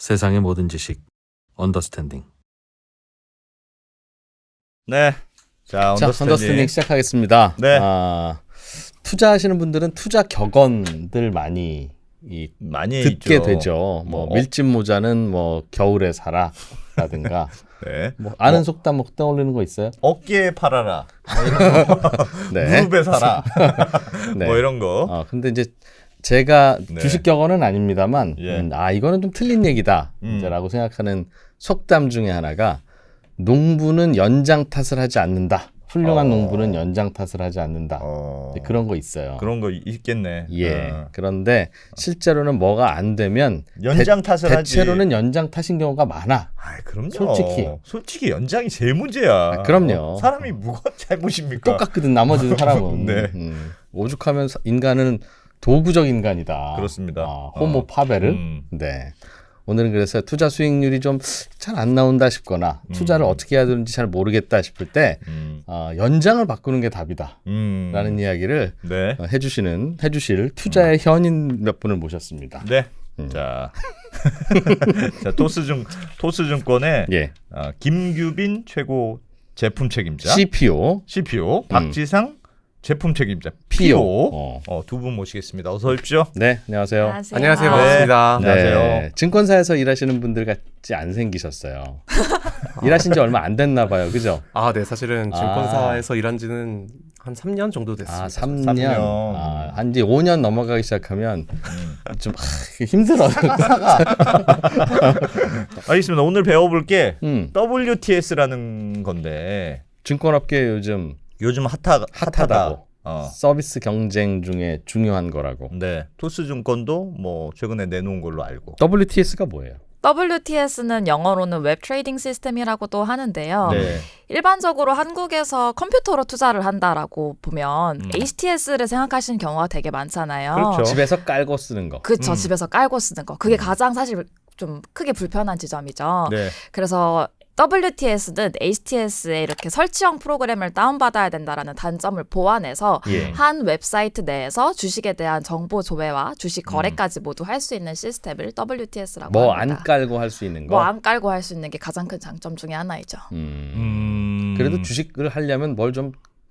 세상의 모든 지식 언더스탠딩. 네. 자, 언더스탠딩 시작하겠습니다. 네. 투자하시는 분들은 투자 격언들 많이 듣게 있죠. 되죠. 밀짚 모자는 겨울에 사라라든가. 네. 아는 속담 떠올리는 거 있어요? 어깨에 팔아라. 네. 무릎에 사라. 네. 이런 거. 근데 이제 제가 네. 주식 격언은 아닙니다만, 예. 이거는 좀 틀린 얘기다라고 생각하는 속담 중에 하나가 농부는 연장 탓을 하지 않는다. 훌륭한 농부는 연장 탓을 하지 않는다. 그런 거 있어요. 그런 거 있겠네. 예. 그런데 실제로는 뭐가 안 되면 연장 탓을 하지. 대체로는 연장 탓인 경우가 많아. 그럼요. 솔직히 연장이 제일 문제야. 그럼요. 사람이 뭐가 잘못입니까? 똑같거든. 나머지 사람은. 네. 오죽하면 인간은 도구적 인간이다. 그렇습니다. 호모 파베르. 네. 오늘은 그래서 투자 수익률이 좀 잘 안 나온다 싶거나 투자를 어떻게 해야 되는지 잘 모르겠다 싶을 때 연장을 바꾸는 게 답이다 라는 이야기를 네. 해주실 투자의 현인 몇 분을 모셨습니다. 네. 자, 토스증권의 예. 김규빈 최고 제품 책임자, CPO 박지상 제품 책임자, PO 두 분 모시겠습니다. 어서 오십시오. 네, 안녕하세요. 안녕하세요. 반갑습니다. 네. 안녕하세요. 증권사에서 일하시는 분들 같지 안 생기셨어요. 일하신 지 얼마 안 됐나 봐요. 그죠? 네. 사실은 증권사에서 일한 지는 한 3년 정도 됐습니다. 3년. 한 이제 5년 넘어가기 시작하면 좀 힘들어요. 사가. 알겠습니다. 오늘 배워볼 게 WTS라는 건데 증권업계 요즘 핫하다고. 서비스 경쟁 중에 중요한 거라고. 네. 토스증권도 최근에 내놓은 걸로 알고. WTS가 뭐예요? WTS는 영어로는 웹 트레이딩 시스템이라고도 하는데요. 네. 일반적으로 한국에서 컴퓨터로 투자를 한다라고 보면 HTS를 생각하시는 경우가 되게 많잖아요. 그렇죠. 집에서 깔고 쓰는 거. 그렇죠. 집에서 깔고 쓰는 거. 그게 가장 사실 좀 크게 불편한 지점이죠. 네. 그래서 WTS는 HTS에 이렇게 설치형 프로그램을 다운받아야 된다라는 단점을 보완해서 한 웹사이트 내에서 주식에 대한 정보 조회와 주식 거래까지 모두 할 수 있는 시스템을 WTS라고 합니다. 안 깔고 할 수 있는 거? 안 깔고 할 수 있는 게 가장 큰 장점 중에 하나이죠. 그래도 주식을 하려면 뭘 좀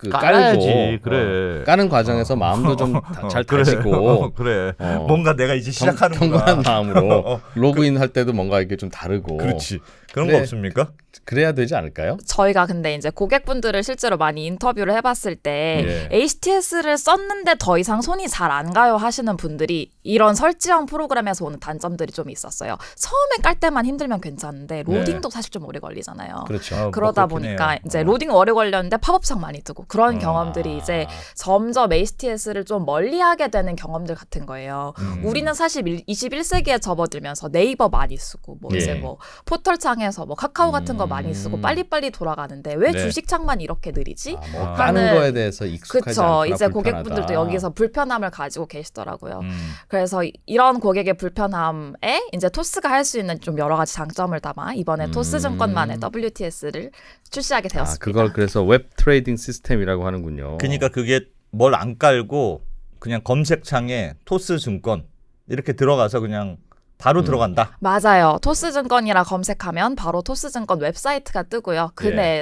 깔아야지. 깔고 그래. 까는 과정에서 마음도 좀 잘 다지고 그래. 뭔가 내가 이제 시작하는구나. 경건한 마음으로 로그인 할 때도 뭔가 이게 좀 다르고. 그렇지. 그런 거 없습니까? 그래야 되지 않을까요? 저희가 근데 이제 고객분들을 실제로 많이 인터뷰를 해봤을 때 HTS를 썼는데 더 이상 손이 잘 안 가요 하시는 분들이 이런 설치형 프로그램에서 오는 단점들이 좀 있었어요. 처음에 깔 때만 힘들면 괜찮은데 로딩도 사실 좀 오래 걸리잖아요. 그렇죠. 그러다 보니까 이제 로딩 오래 걸렸는데 팝업창 많이 뜨고 그런 경험들이 이제 점점 HTS를 좀 멀리하게 되는 경험들 같은 거예요. 우리는 사실 21세기에 접어들면서 네이버 많이 쓰고 이제 포털창에서 카카오 같은 거 많이 쓰고 빨리빨리 돌아가는데 왜 주식창만 이렇게 느리지? 까는 거에 대해서 익숙하지 않구나. 그렇죠. 이제 불편하다. 고객분들도 여기서 불편함을 가지고 계시더라고요. 그래서 이런 고객의 불편함에 이제 토스가 할 수 있는 좀 여러 가지 장점을 담아 이번에 토스증권만의 WTS를 출시하게 되었습니다. 그걸 그래서 웹 트레이딩 시스템이라고 하는군요. 그러니까 그게 뭘 안 깔고 그냥 검색창에 토스증권 이렇게 들어가서 그냥 바로 들어간다. 맞아요. 토스증권이라 검색하면 바로 토스증권 웹사이트가 뜨고요.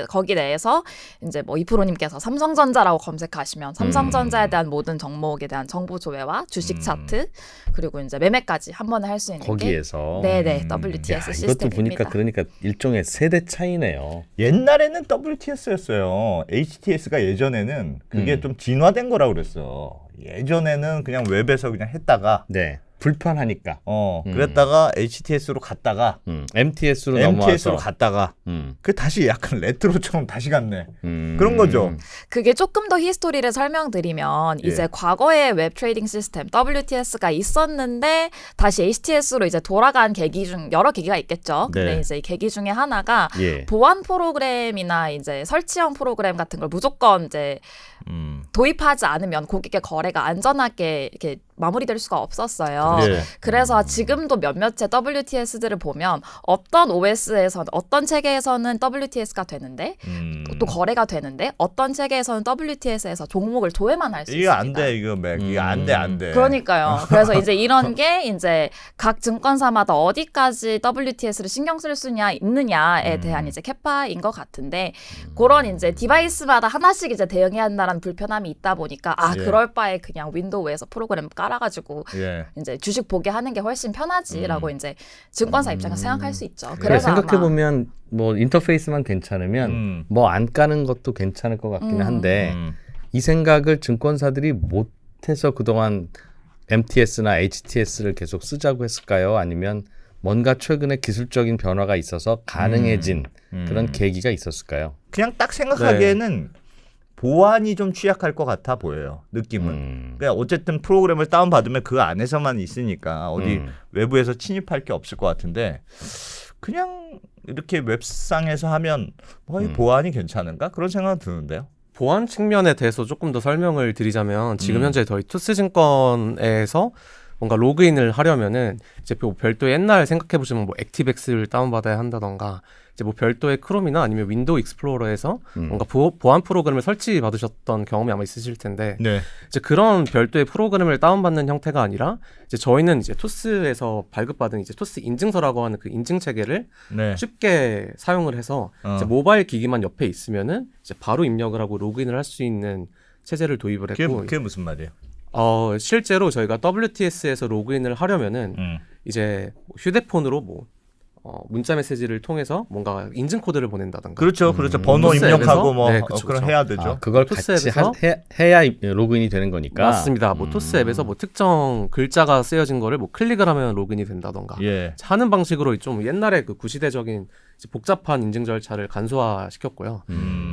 거기 내에서 이제 이프로님께서 삼성전자라고 검색하시면 삼성전자에 대한 모든 종목에 대한 정보 조회와 주식 차트 그리고 이제 매매까지 한 번에 할 수 있는 거기에서. 네네 WTS 시스템입니다. 이것도 보니까 그러니까 일종의 세대 차이네요. 옛날에는 WTS였어요. HTS가 예전에는 그게 좀 진화된 거라고 그랬어. 예전에는 그냥 웹에서 그냥 했다가 불편하니까. 그랬다가 HTS로 갔다가 MTS로 갔다가 그 다시 약간 레트로처럼 다시 갔네. 그런 거죠. 그게 조금 더 히스토리를 설명드리면 이제 과거에 웹 트레이딩 시스템 WTS가 있었는데 다시 HTS로 이제 돌아간 계기 중 여러 계기가 있겠죠. 근데 이제 이 계기 중에 하나가 보안 프로그램이나 이제 설치형 프로그램 같은 걸 무조건 이제 도입하지 않으면 고객의 거래가 안전하게 이렇게 마무리될 수가 없었어요. 예. 그래서 지금도 몇몇의 WTS들을 보면 어떤 OS에서는 어떤 체계에서는 WTS가 되는데 또 거래가 되는데 어떤 체계에서는 WTS에서 종목을 조회만 할 수 이게 있습니다. 안 돼, 이거 맥. 이게 안 돼, 안 돼. 그러니까요. 그래서 이제 이런 게 이제 각 증권사마다 어디까지 WTS를 신경 쓸 수냐 있느냐에 대한 이제 캐파인 것 같은데 그런 이제 디바이스마다 하나씩 이제 대응해야 한다는 불편함이 있다 보니까 예. 그럴 바에 그냥 윈도우에서 프로그램 깔아가지고 예. 이제 주식 보게 하는 게 훨씬 편하지라고 이제 증권사 입장에서 생각할 수 있죠. 그래, 그래서 생각해 아마 보면 뭐 인터페이스만 괜찮으면 뭐 안 까는 것도 괜찮을 것 같기는 한데 이 생각을 증권사들이 못해서 그동안 MTS나 HTS를 계속 쓰자고 했을까요? 아니면 뭔가 최근에 기술적인 변화가 있어서 가능해진 그런 계기가 있었을까요? 그냥 딱 생각하기에는 보안이 좀 취약할 것 같아 보여요. 느낌은. 그러니까 어쨌든 프로그램을 다운받으면 그 안에서만 있으니까 어디 외부에서 침입할 게 없을 것 같은데 그냥 이렇게 웹상에서 하면 보안이 괜찮은가? 그런 생각은 드는데요. 보안 측면에 대해서 조금 더 설명을 드리자면 지금 현재 저희 투스증권에서 뭔가 로그인을 하려면은 이제 별도의 옛날 생각해 보시면 뭐 액티브엑스를 다운받아야 한다던가 이제 뭐 별도의 크롬이나 아니면 윈도우 익스플로러에서 뭔가 보안 프로그램을 설치 받으셨던 경험이 아마 있으실 텐데 네. 이제 그런 별도의 프로그램을 다운받는 형태가 아니라 이제 저희는 이제 토스에서 발급받은 이제 토스 인증서라고 하는 그 인증 체계를 네. 쉽게 사용을 해서 이제 모바일 기기만 옆에 있으면은 이제 바로 입력을 하고 로그인을 할 수 있는 체제를 도입을 했고 그게 무슨 말이에요? 실제로 저희가 WTS에서 로그인을 하려면은 이제 휴대폰으로 뭐 문자 메시지를 통해서 뭔가 인증 코드를 보낸다던가. 그렇죠. 번호 토스 입력하고 앱에서? 뭐 네, 그쵸, 그럼 그쵸. 해야 되죠. 그걸 토스 같이 앱에서? 해야 로그인이 되는 거니까. 맞습니다. 뭐 토스 앱에서 뭐 특정 글자가 쓰여진 거를 뭐 클릭을 하면 로그인이 된다던가. 예. 하는 방식으로 좀 옛날에 그 구시대적인 이제 복잡한 인증 절차를 간소화시켰고요.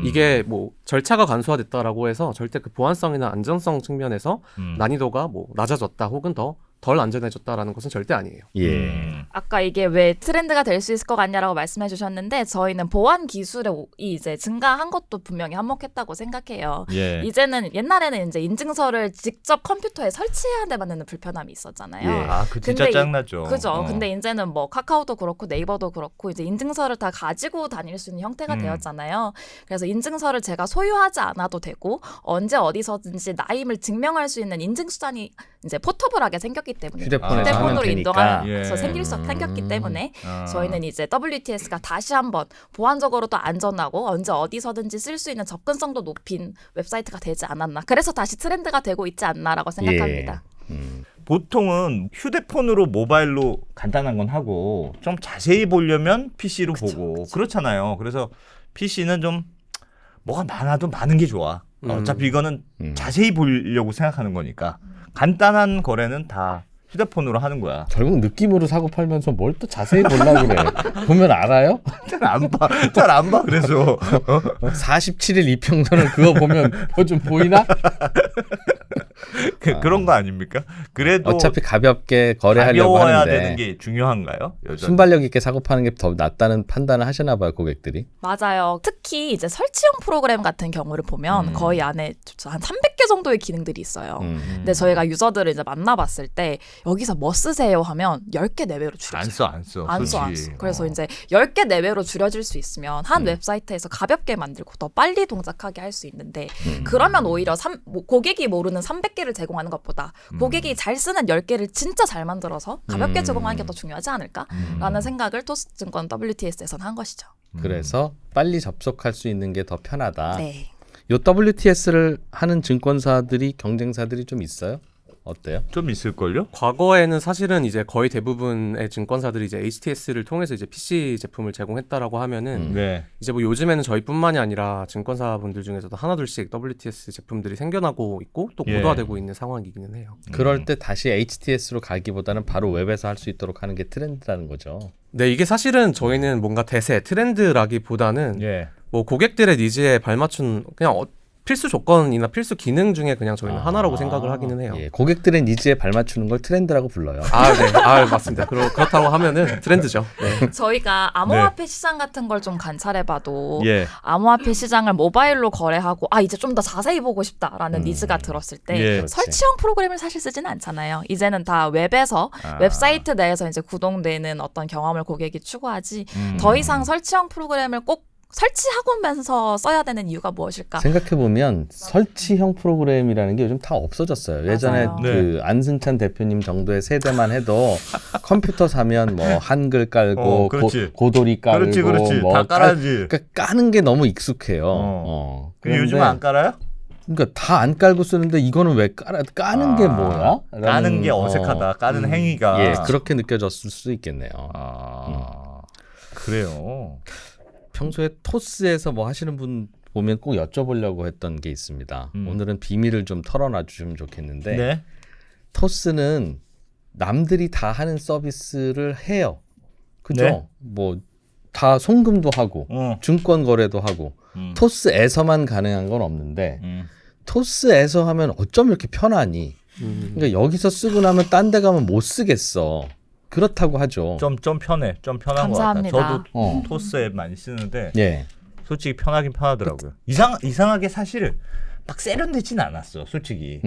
이게 뭐 절차가 간소화됐다라고 해서 절대 그 보안성이나 안전성 측면에서 난이도가 뭐 낮아졌다 혹은 덜 안전해졌다라는 것은 절대 아니에요. 예. 아까 이게 왜 트렌드가 될 수 있을 것 같냐라고 말씀해 주셨는데 저희는 보안 기술이 이제 증가한 것도 분명히 한몫했다고 생각해요. 예. 이제는 옛날에는 이제 인증서를 직접 컴퓨터에 설치해야 되는 불편함이 있었잖아요. 예. 그 진짜 근데 짱나죠. 그죠. 근데 이제는 뭐 카카오도 그렇고 네이버도 그렇고 이제 인증서를 다 가지고 다닐 수 있는 형태가 되었잖아요. 그래서 인증서를 제가 소유하지 않아도 되고 언제 어디서든지 나임을 증명할 수 있는 인증 수단이 이제 포터블하게 생겼기 때문에 휴대폰에서 하면 휴대폰으로 되니까. 인도하면서 생겼기 때문에 저희는 이제 WTS가 다시 한번 보안적으로도 안전하고 언제 어디서든지 쓸 수 있는 접근성도 높인 웹사이트가 되지 않았나. 그래서 다시 트렌드가 되고 있지 않나라고 생각합니다. 보통은 휴대폰으로 모바일로 간단한 건 하고 좀 자세히 보려면 PC로 보고 그렇잖아요. 그래서 PC는 좀 뭐가 많아도 많은 게 좋아. 어차피 이거는 자세히 보려고 생각하는 거니까 간단한 거래는 다 휴대폰으로 하는 거야. 결국 느낌으로 사고 팔면서 뭘 또 자세히 보려고 그래. 보면 알아요? 잘 안 봐. 잘 안 봐. 그래서 47일 이평선을 그거 보면 뭐 좀 보이나? 그런 거 아닙니까? 그래도 어차피 가볍게 거래하려고 가벼워야 하는데 되는 게 중요한가요? 여전히? 순발력 있게 사고 파는 게 더 낫다는 판단을 하시나 봐요, 고객들이. 맞아요. 특히 이제 설치형 프로그램 같은 경우를 보면 거의 안에 한 300개 정도의 기능들이 있어요. 근데 저희가 유저들을 이제 만나봤을 때 여기서 뭐 쓰세요 하면 10개 내외로 줄여져요. 안 써. 안 써. 솔직히. 그래서 이제 10개 내외로 줄여질 수 있으면 한 웹사이트에서 가볍게 만들고 더 빨리 동작하게 할 수 있는데 그러면 오히려 고객이 모르는 300개를 제공하는 것보다 고객이 잘 쓰는 10개를 진짜 잘 만들어서 가볍게 제공하는 게 더 중요하지 않을까라는 생각을 토스증권 WTS에서는 한 것이죠. 그래서 빨리 접속할 수 있는 게 더 편하다. 네. 요 WTS를 하는 증권사들이 경쟁사들이 좀 있어요? 어때요? 좀 있을걸요? 과거에는 사실은 이제 거의 대부분의 증권사들이 이제 HTS를 통해서 이제 PC 제품을 제공했다라고 하면은 네. 이제 뭐 요즘에는 저희뿐만이 아니라 증권사분들 중에서도 하나둘씩 WTS 제품들이 생겨나고 있고 또 고도화되고 있는 상황이기는 해요. 그럴 때 다시 HTS로 가기보다는 바로 웹에서 할 수 있도록 하는 게 트렌드라는 거죠. 네, 이게 사실은 저희는 뭔가 대세 트렌드라기보다는 예. 뭐 고객들의 니즈에 발맞춘 그냥 필수 조건이나 필수 기능 중에 그냥 저희는 하나라고 생각을 하기는 해요. 예, 고객들의 니즈에 발맞추는 걸 트렌드라고 불러요. 네. 맞습니다. 그렇다고 하면은 트렌드죠. 네. 저희가 암호화폐 시장 같은 걸 좀 관찰해봐도 예. 암호화폐 시장을 모바일로 거래하고 이제 좀 더 자세히 보고 싶다라는 니즈가 들었을 때 예. 그렇지. 설치형 프로그램을 사실 쓰지는 않잖아요. 이제는 다 웹에서 웹사이트 내에서 이제 구동되는 어떤 경험을 고객이 추구하지 더 이상 설치형 프로그램을 꼭 설치하고면서 써야 되는 이유가 무엇일까? 생각해보면 설치형 프로그램이라는 게 요즘 다 없어졌어요. 예전에 맞아요. 그 안승찬 대표님 정도의 세대만 해도 컴퓨터 사면 뭐 한글 깔고 그렇지. 고도리 깔고 그렇지. 뭐 다 깔아야지. 그러니까 까는 게 너무 익숙해요. 근데 요즘은 안 깔아요? 그러니까 다 안 깔고 쓰는데 이거는 왜 까는 게 뭐야? 까는 게 어색하다. 까는 행위가. 예, 그렇게 느껴졌을 수 있겠네요. 그래요. 평소에 토스에서 뭐 하시는 분 보면 꼭 여쭤보려고 했던 게 있습니다. 오늘은 비밀을 좀 털어놔 주시면 좋겠는데 네. 토스는 남들이 다 하는 서비스를 해요. 그죠? 네. 뭐 다 송금도 하고 증권 거래도 하고 토스에서만 가능한 건 없는데 토스에서 하면 어쩜 이렇게 편하니? 그러니까 여기서 쓰고 나면 딴 데 가면 못 쓰겠어. 그렇다고 하죠. 좀 편해. 좀 편한 감사합니다. 것 같아요. 저도 토스 앱 많이 쓰는데 예. 솔직히 편하긴 편하더라고요. 이상하게 사실 막 세련되진 않았어. 솔직히.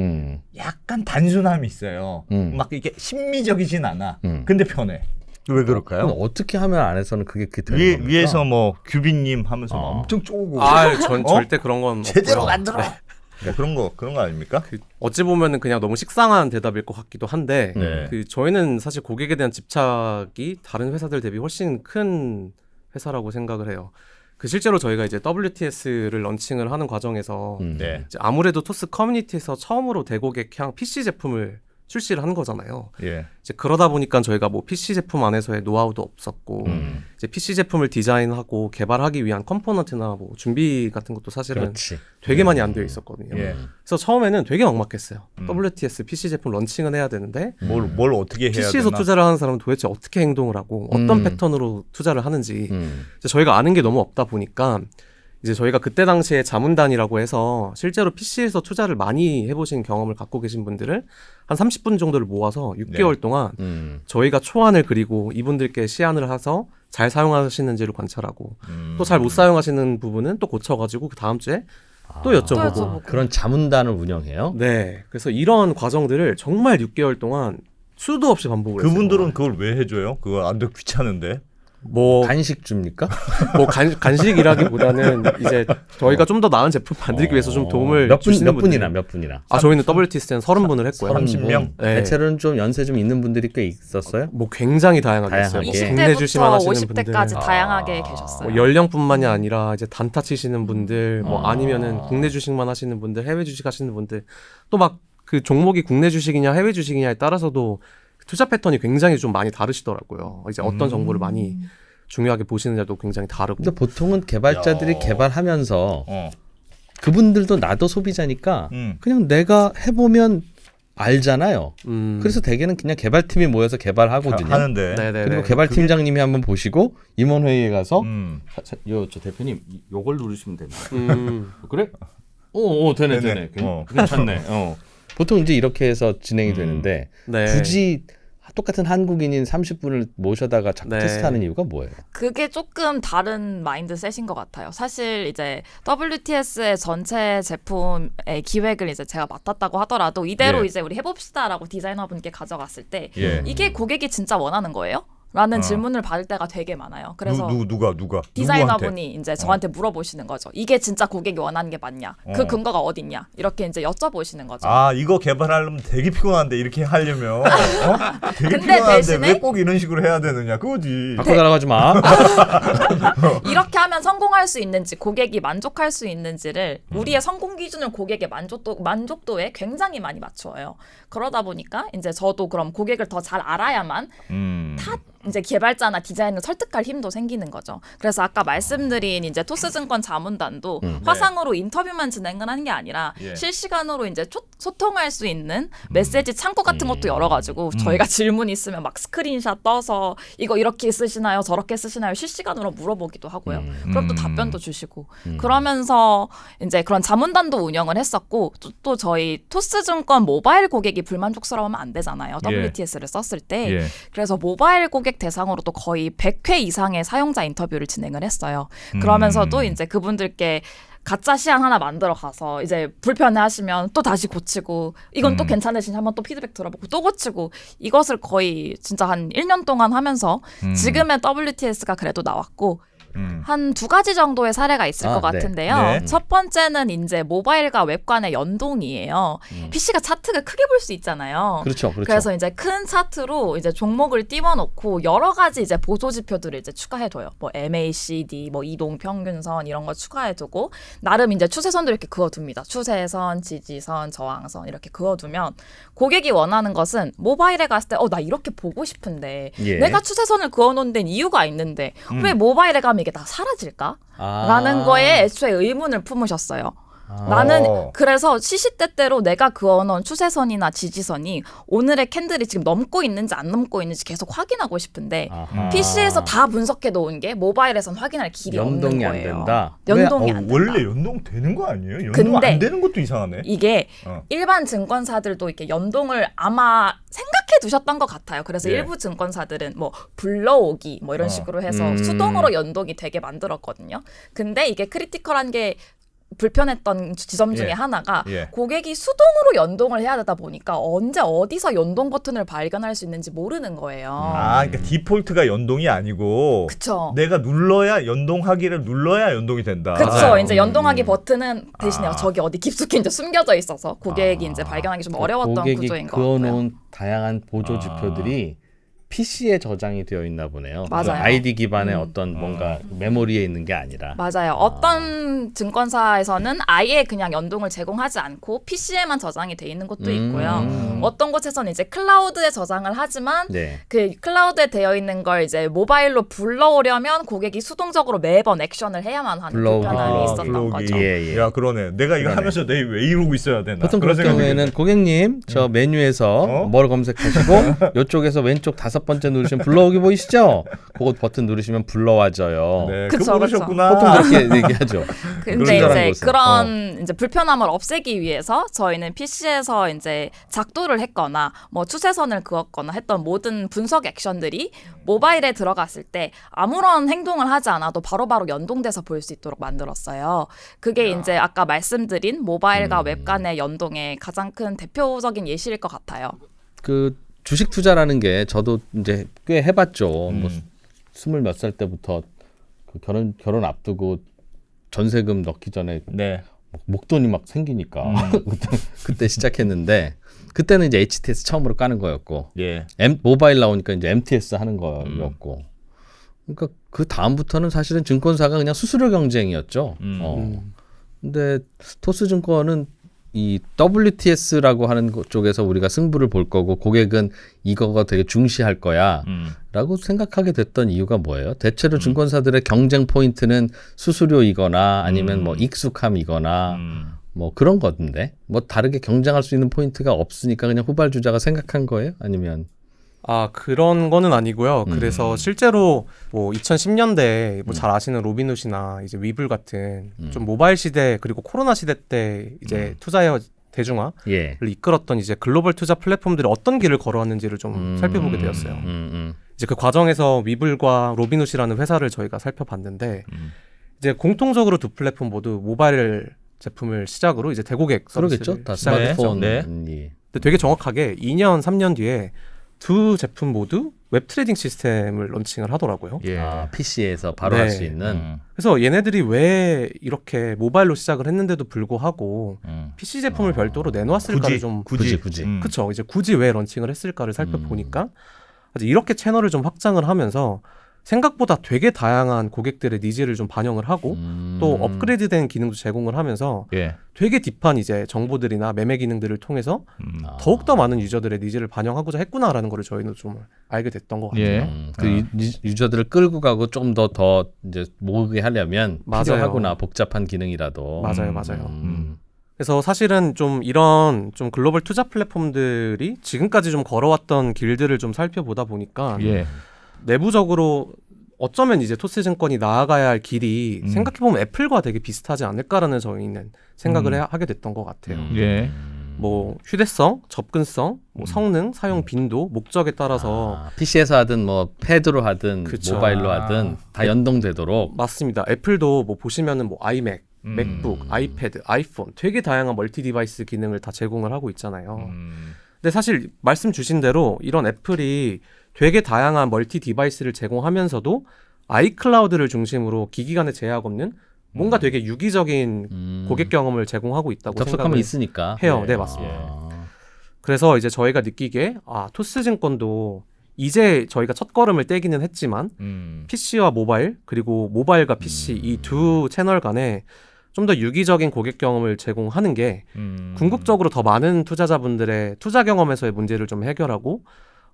약간 단순함이 있어요. 막 이게 심미적이진 않아. 근데 편해. 왜 그럴까요? 그럼 어떻게 하면 안에서는 그게 되는 겁니까? 위에서 뭐 규빈님 하면서 막 엄청 쪼고 전 절대 그런 건 제대로 없고요. 만들어. 뭐 그런 거 아닙니까? 어찌 보면은 그냥 너무 식상한 대답일 것 같기도 한데 네. 저희는 사실 고객에 대한 집착이 다른 회사들 대비 훨씬 큰 회사라고 생각을 해요. 실제로 저희가 이제 WTS를 런칭을 하는 과정에서 네. 이제 아무래도 토스 커뮤니티에서 처음으로 대고객향 PC 제품을 출시를 한 거잖아요. 예. 이제 그러다 보니까 저희가 뭐 PC 제품 안에서의 노하우도 없었고 이제 PC 제품을 디자인하고 개발하기 위한 컴포넌트나 뭐 준비 같은 것도 사실은 그렇지. 되게 많이 안 되어 있었거든요. 예. 그래서 처음에는 되게 막막했어요. WTS PC 제품 런칭은 해야 되는데 뭘 어떻게 해야 PC에서 되나? 투자를 하는 사람은 도대체 어떻게 행동을 하고 어떤 패턴으로 투자를 하는지 이제 저희가 아는 게 너무 없다 보니까 이제 저희가 그때 당시에 자문단이라고 해서 실제로 PC에서 투자를 많이 해보신 경험을 갖고 계신 분들을 한 30분 정도를 모아서 6개월 동안 저희가 초안을 그리고 이분들께 시안을 해서 잘 사용하시는지를 관찰하고 또 잘 못 사용하시는 부분은 또 고쳐가지고 그 다음 주에 또 여쭤보고 그런 자문단을 운영해요. 네, 그래서 이런 과정들을 정말 6개월 동안 수도 없이 반복을 했어요. 그분들은 그걸 왜 해줘요? 그거 안 돼 귀찮은데. 뭐 간식 줍니까? 간식이라기보다는 이제 저희가 좀 더 나은 제품 만들기 위해서 좀 도움을 몇 주시는 분들. 몇 분이나? 저희는 WTS는 30분을 했고요. 30명? 네. 대체로는 좀 연세 좀 있는 분들이 꽤 있었어요. 뭐 굉장히 다양하게 했어요. 뭐 다양하게. 국내 주식만 20대부터 하시는 분들, 50대까지 다양하게 계셨어요. 뭐 연령뿐만이 아니라 이제 단타 치시는 분들, 뭐 아니면은 국내 주식만 하시는 분들, 해외 주식 하시는 분들, 또 막 그 종목이 국내 주식이냐 해외 주식이냐에 따라서도 투자 패턴이 굉장히 좀 많이 다르시더라고요. 이제 어떤 정보를 많이 중요하게 보시느냐도 굉장히 다르고. 근데 보통은 개발자들이 개발하면서 그분들도 나도 소비자니까 그냥 내가 해보면 알잖아요. 그래서 대개는 그냥 개발팀이 모여서 개발하거든요. 하는데. 네네네. 그리고 개발팀장님이 한번 보시고 임원회의에 가서 저 대표님 요걸 누르시면 됩니다. 그래? 되네. 괜찮네. 보통 이제 이렇게 해서 진행이 되는데 네. 굳이 똑같은 한국인인 30분을 모셔다가 자꾸 네. 테스트하는 이유가 뭐예요? 그게 조금 다른 마인드셋인 것 같아요. 사실 이제 WTS의 전체 제품의 기획을 이제 제가 맡았다고 하더라도 이대로 예. 이제 우리 해봅시다라고 디자이너분께 가져갔을 때 예. 이게 고객이 진짜 원하는 거예요? 라는 질문을 받을 때가 되게 많아요. 그래서 누가 디자이너분이 이제 저한테 물어보시는 거죠. 이게 진짜 고객이 원하는 게 맞냐? 그 근거가 어딨냐? 이렇게 이제 여쭤보시는 거죠. 이거 개발하려면 되게 피곤한데 이렇게 하려면 되게 근데 피곤한데 대신에- 왜 꼭 이런 식으로 해야 되느냐 그거지. 바꿔 달라가지 마. 이렇게 하면 성공할 수 있는지, 고객이 만족할 수 있는지를 우리의 성공 기준을 고객의 만족도에 굉장히 많이 맞추어요. 그러다 보니까 이제 저도 그럼 고객을 더 잘 알아야만 이제 개발자나 디자이너를 설득할 힘도 생기는 거죠. 그래서 아까 말씀드린 이제 토스증권 자문단도 화상으로 인터뷰만 진행을 하는 게 아니라 예. 실시간으로 이제 소통할 수 있는 메시지 창구 같은 것도 열어가지고 저희가 질문 있으면 막 스크린샷 떠서 이거 이렇게 쓰시나요? 저렇게 쓰시나요? 실시간으로 물어보기도 하고요. 그럼 또 답변도 주시고 그러면서 이제 그런 자문단도 운영을 했었고 또 저희 토스증권 모바일 고객이 불만족스러우면 안 되잖아요. WTS를 썼을 때. 예. 그래서 모바일 고객 대상으로 또 거의 100회 이상의 사용자 인터뷰를 진행을 했어요. 그러면서도 이제 그분들께 가짜 시안 하나 만들어 가서 이제 불편해하시면 또 다시 고치고 이건 또 괜찮으시니 한번 또 피드백 들어보고 또 고치고 이것을 거의 진짜 한 1년 동안 하면서 지금의 WTS가 그래도 나왔고 한 2가지 정도의 사례가 있을 것 네. 같은데요. 네. 첫 번째는 이제 모바일과 웹 간의 연동이에요. PC가 차트가 크게 볼 수 있잖아요. 그렇죠. 그래서 이제 큰 차트로 이제 종목을 띄워놓고 여러 가지 이제 보조 지표들을 이제 추가해둬요. 뭐 MACD, 뭐 이동 평균선 이런 거 추가해두고 나름 이제 추세선도 이렇게 그어둡니다. 추세선, 지지선, 저항선 이렇게 그어두면 고객이 원하는 것은 모바일에 갔을 때 나 이렇게 보고 싶은데 예. 내가 추세선을 그어놓은 데는 이유가 있는데 왜 모바일에 가면 이게 다 사라질까? 라는 거에 애초에 의문을 품으셨어요. 나는 그래서 시시때때로 내가 그어놓은 추세선이나 지지선이 오늘의 캔들이 지금 넘고 있는지 안 넘고 있는지 계속 확인하고 싶은데 PC에서 다 분석해 놓은 게 모바일에선 확인할 길이 없는 연동이 거예요. 안 된다. 연동이 안 된다. 원래 연동 되는 거 아니에요? 연동 근데 안 되는 것도 이상하네. 이게 어. 일반 증권사들도 이렇게 연동을 아마 생각해 두셨던 것 같아요. 그래서 예. 일부 증권사들은 뭐 불러오기 뭐 이런 식으로 해서 수동으로 연동이 되게 만들었거든요. 근데 이게 크리티컬한 게 불편했던 지점 중에 예. 하나가 예. 고객이 수동으로 연동을 해야 되다 보니까 언제 어디서 연동 버튼을 발견할 수 있는지 모르는 거예요. 그러니까 디폴트가 연동이 아니고 그쵸. 내가 눌러야 연동하기를 눌러야 연동이 된다. 그렇죠. 이제 연동하기 버튼은 대신에 아. 저기 어디 깊숙이 이제 숨겨져 있어서 고객이 이제 발견하기 좀 어려웠던 고객이 구조인 것 같고요. 그어놓은 다양한 보조 지표들이 PC에 저장이 되어 있나 보네요. 맞아요. 그 아이디 기반의 어떤 뭔가 메모리에 있는 게 아니라. 맞아요. 어떤 증권사에서는 아예 그냥 연동을 제공하지 않고 PC에만 저장이 돼 있는 곳도 있고요. 어떤 곳에서는 이제 클라우드에 저장을 하지만 네. 그 클라우드에 되어 있는 걸 이제 모바일로 불러오려면 고객이 수동적으로 매번 액션을 해야만 하는 불러오기, 불편함이 있었던 불러오기. 거죠. 예, 예. 야 그러네. 내가 이거 그러네. 하면서 내가 왜 이러고 있어야 되나. 보통 그런 그럴 생각이 경우에는 드네. 고객님 저 메뉴에서 어? 뭘 검색하시고 이쪽에서 왼쪽 5번째 누르시면 불러오기 보이시죠? 그거 버튼 누르시면 불러와져요. 네, 그쵸, 그거 모르셨구나. 보통 그렇게 얘기하죠. 근데 친절한 이제 곳은. 그런 이제 불편함을 없애기 위해서 저희는 PC에서 이제 작도를 했거나 뭐 추세선을 그었거나 했던 모든 분석 액션들이 모바일에 들어갔을 때 아무런 행동을 하지 않아도 바로바로 연동돼서 볼 수 있도록 만들었어요. 그게 이제 아까 말씀드린 모바일과 웹 간의 연동의 가장 큰 대표적인 예시일 것 같아요. 그 주식 투자라는 게 저도 이제 꽤 해봤죠. 뭐 20몇 살 때부터 그 결혼 앞두고 전세금 넣기 전에 네. 목돈이 막 생기니까 그때 시작했는데 그때는 이제 HTS 처음으로 까는 거였고 예. 모바일 나오니까 이제 MTS 하는 거였고 그러니까 그 다음부터는 사실은 증권사가 그냥 수수료 경쟁이었죠. 근데 토스증권은 이 WTS라고 하는 것 쪽에서 우리가 승부를 볼 거고 고객은 이거가 되게 중시할 거야 라고 생각하게 됐던 이유가 뭐예요? 대체로 증권사들의 경쟁 포인트는 수수료이거나 아니면 뭐 익숙함이거나 뭐 그런 건데 뭐 다르게 경쟁할 수 있는 포인트가 없으니까 그냥 후발주자가 생각한 거예요? 아니면 그런 거는 아니고요. 그래서 실제로 뭐 2010년대 뭐 잘 아시는 로빈훗이나 이제 위블 같은 좀 모바일 시대 그리고 코로나 시대 때 이제 투자의 대중화를 예. 이끌었던 이제 글로벌 투자 플랫폼들이 어떤 길을 걸어왔는지를 좀 살펴보게 되었어요. 이제 그 과정에서 위블과 로빈훗이라는 회사를 저희가 살펴봤는데 이제 공통적으로 두 플랫폼 모두 모바일 제품을 시작으로 이제 대고객 서비스를 그러겠죠. 다 시작했죠. 스마트폰. 네. 예. 근데 되게 정확하게 2년, 3년 뒤에 두 제품 모두 웹 트레이딩 시스템을 런칭을 하더라고요. 예. PC에서 바로 네. 할 수 있는 그래서 얘네들이 왜 이렇게 모바일로 시작을 했는데도 불구하고 PC 제품을 별도로 내놓았을까를 좀 굳이. 그쵸 이제 굳이 왜 런칭을 했을까를 살펴보니까 이제 이렇게 채널을 좀 확장을 하면서 생각보다 되게 다양한 고객들의 니즈를 좀 반영을 하고 또 업그레이드된 기능도 제공을 하면서 예. 되게 딥한 이제 정보들이나 매매 기능들을 통해서 아. 더욱더 많은 유저들의 니즈를 반영하고자 했구나라는 걸 저희는 좀 알게 됐던 것 같아요. 예. 그 유저들을 끌고 가고 좀 더 이제 모으게 하려면 맞아요. 필요하구나 복잡한 기능이라도. 맞아요, 맞아요. 그래서 사실은 좀 이런 좀 글로벌 투자 플랫폼들이 지금까지 좀 걸어왔던 길들을 좀 살펴보다 보니까 예. 내부적으로 어쩌면 이제 토스증권이 나아가야 할 길이 생각해보면 애플과 되게 비슷하지 않을까라는 저희는 생각을 하게 됐던 것 같아요. 예. 뭐 휴대성, 접근성, 뭐 성능, 사용 빈도, 목적에 따라서 PC에서 하든 뭐 패드로 하든 그쵸. 모바일로 하든 다 연동되도록. 맞습니다. 애플도 뭐 보시면은 뭐 아이맥, 맥북, 아이패드, 아이폰 되게 다양한 멀티 디바이스 기능을 다 제공을 하고 있잖아요. 근데 사실 말씀 주신 대로 이런 애플이 되게 다양한 멀티 디바이스를 제공하면서도 아이클라우드를 중심으로 기기 간의 제약 없는 뭔가 되게 유기적인 고객 경험을 제공하고 있다고 접속하면 생각을 있으니까. 해요. 네, 맞습니다. 아. 그래서 이제 저희가 느끼기에 토스증권도 이제 저희가 첫 걸음을 떼기는 했지만 PC와 모바일 그리고 모바일과 PC 이 두 채널 간에 좀 더 유기적인 고객 경험을 제공하는 게 궁극적으로 더 많은 투자자분들의 투자 경험에서의 문제를 좀 해결하고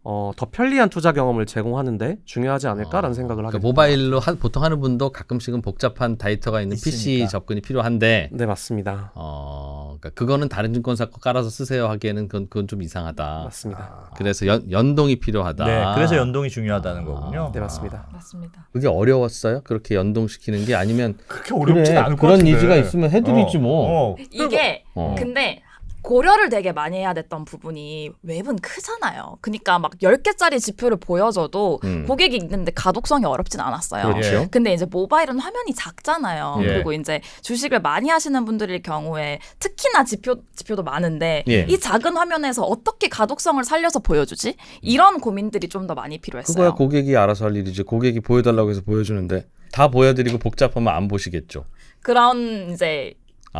더 편리한 투자 경험을 제공하는데 중요하지 않을까라는 생각을 하게 그러니까 됩니다. 모바일로 보통 하는 분도 가끔씩은 복잡한 데이터가 있는 PC 있으니까. 접근이 필요한데 네, 맞습니다. 그러니까 그거는 다른 증권사 거 깔아서 쓰세요 하기에는 그건 좀 이상하다. 맞습니다. 그래서 연동이 필요하다. 네. 그래서 연동이 중요하다는 거군요. 네, 맞습니다. 맞습니다. 그게 어려웠어요? 그렇게 연동시키는 게 아니면 그렇게 어렵진 그래, 않을 것 그런 같은데. 니즈가 있으면 해드리지 뭐. 이게 근데 고려를 되게 많이 해야 됐던 부분이 웹은 크잖아요. 그러니까 막 10개짜리 지표를 보여줘도 고객이 있는데 가독성이 어렵진 않았어요. 그렇죠. 근데 이제 모바일은 화면이 작잖아요. 예. 그리고 이제 주식을 많이 하시는 분들일 경우에 특히나 지표도 많은데 예. 이 작은 화면에서 어떻게 가독성을 살려서 보여주지? 이런 고민들이 좀 더 많이 필요했어요. 그거야 고객이 알아서 할 일이지. 고객이 보여달라고 해서 보여주는데 다 보여드리고 복잡하면 안 보시겠죠. 그런 이제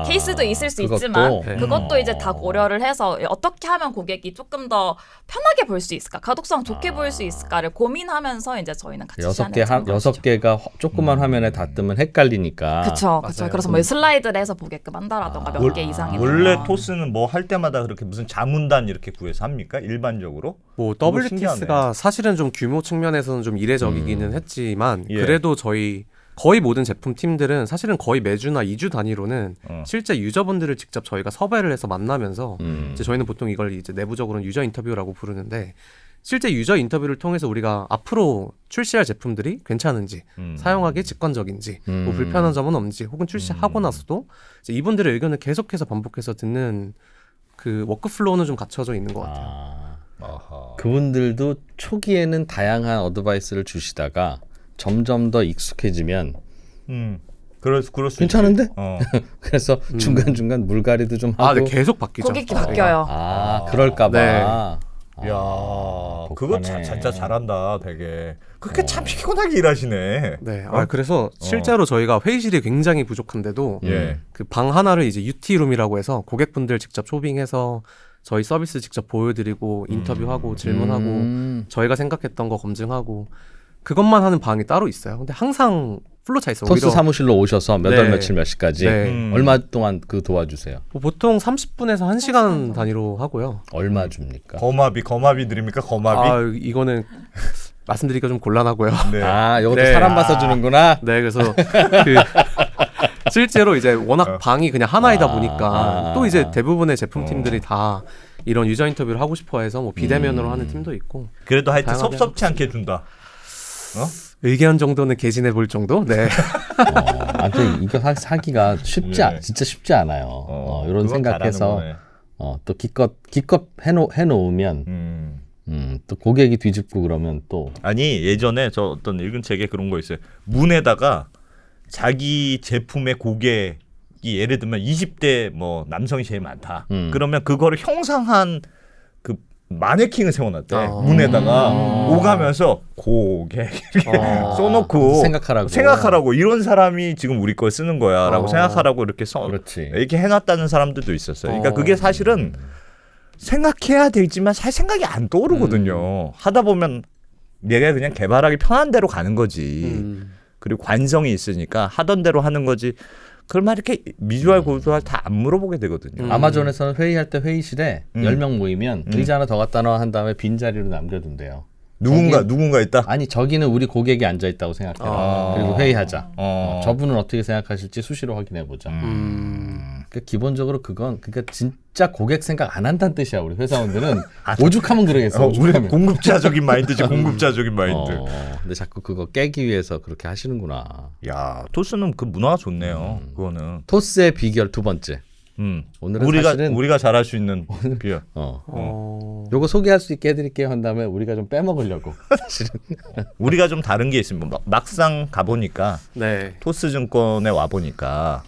케이스도 있을 수 그것도? 있지만 네. 그것도 이제 다 고려를 해서 어떻게 하면 고객이 조금 더 편하게 볼 수 있을까, 가독성 좋게 보일 수 있을까를 고민하면서 이제 저희는 같이 여섯 개가 조그만 화면에 다 뜨면 헷갈리니까. 그렇죠. 맞아요. 그래서 뭐 슬라이드를 해서 보게끔 한다라던가 몇 개 이상이 원래 되면. 토스는 뭐 할 때마다 그렇게 무슨 자문단 이렇게 구해서 합니까? 일반적으로? 뭐 그거 WTS가 신기하네. 사실은 좀 규모 측면에서는 좀 이례적이기는 했지만 예. 그래도 저희 거의 모든 제품 팀들은 사실은 거의 매주나 2주 단위로는 실제 유저분들을 직접 저희가 섭외를 해서 만나면서 이제 저희는 보통 이걸 이제 내부적으로는 유저 인터뷰라고 부르는데 실제 유저 인터뷰를 통해서 우리가 앞으로 출시할 제품들이 괜찮은지 사용하기에 직관적인지 뭐 불편한 점은 없는지 혹은 출시하고 나서도 이제 이분들의 의견을 계속해서 반복해서 듣는 그 워크플로우는 좀 갖춰져 있는 것 같아요. 그분들도 초기에는 다양한 어드바이스를 주시다가 점점 더 익숙해지면 그럴 수 괜찮은데? 있지. 그래서 중간중간 물갈이도 좀 하고. 네, 계속 바뀌죠. 고객이 바뀌어요. 그럴까봐. 네. 야, 그거 독하네. 진짜 잘한다, 되게. 그렇게 참 피곤하게 일하시네. 네. 그래서 실제로 저희가 회의실이 굉장히 부족한데도 예. 그 방 하나를 이제 UT룸이라고 해서 고객분들 직접 초빙해서 저희 서비스 직접 보여드리고 인터뷰하고 질문하고 저희가 생각했던 거 검증하고 그것만 하는 방이 따로 있어요. 근데 항상 풀로 차 있어요. 토스 사무실로 오셔서 몇 월 네. 며칠 몇 시까지 네. 얼마 동안 그 도와주세요? 뭐 보통 30분에서 1시간 단위로 하고요. 얼마 줍니까? 거마비 드립니까? 거마비? 이거는 말씀드리기가 좀 곤란하고요. 네. 이것도 네. 사람 봐서 주는구나. 네, 그래서 그 실제로 이제 워낙 방이 그냥 하나이다 보니까 또 이제 대부분의 제품팀들이 다 이런 유저 인터뷰를 하고 싶어해서 뭐 비대면으로 하는 팀도 있고 그래도 하여튼 다양하게 섭섭치 않게 준다. 의견 정도는 개진해 볼 정도. 네. 아무튼 이거 사기가 네. 진짜 쉽지 않아요. 이런 그건 생각해서 잘하는 또 기껏 해놓으면 또 고객이 뒤집고 그러면 또 아니 예전에 저 어떤 읽은 책에 그런 거 있어요. 문에다가 자기 제품의 고객이 예를 들면 20대 뭐 남성이 제일 많다. 그러면 그거를 형상한 그 마네킹을 세워놨대. 문에다가 오가면서 고객 이렇게 써놓고 생각하라고 이런 사람이 지금 우리 걸 쓰는 거야라고 생각하라고 이렇게 그렇지. 이렇게 해놨다는 사람들도 있었어요. 그러니까 그게 사실은 생각해야 되지만 잘 생각이 안 떠오르거든요. 하다 보면 내가 그냥 개발하기 편한 대로 가는 거지. 그리고 관성이 있으니까 하던 대로 하는 거지. 그걸 막 이렇게 미주알 고주알 다 안 물어보게 되거든요. 아마존에서는 회의할 때 회의실에 10명 모이면 음. 의자 하나 더 갖다 놔 한 다음에 빈자리로 남겨둔대요. 누군가 있다. 아니 저기는 우리 고객이 앉아 있다고 생각해라. 그리고 회의하자. 저분은 어떻게 생각하실지 수시로 확인해 보자. 그러니까 기본적으로 그건 그러니까 진짜 고객 생각 안 한다는 뜻이야. 우리 회사원들은 오죽하면 그러겠어. 우리 오죽하면. 공급자적인 마인드지. 공급자적인 마인드. 근데 자꾸 그거 깨기 위해서 그렇게 하시는구나. 야, 토스는 그 문화가 좋네요. 그거는. 토스의 비결 두 번째. 오늘은 사실은 우리가 잘할 수 있는 비결. 요거 소개할 수 있게 해드릴게요 한 다음에 우리가 좀 빼먹으려고 사실은. 우리가 좀 다른 게 있으면 막상 가보니까 네. 토스증권에 와 보니까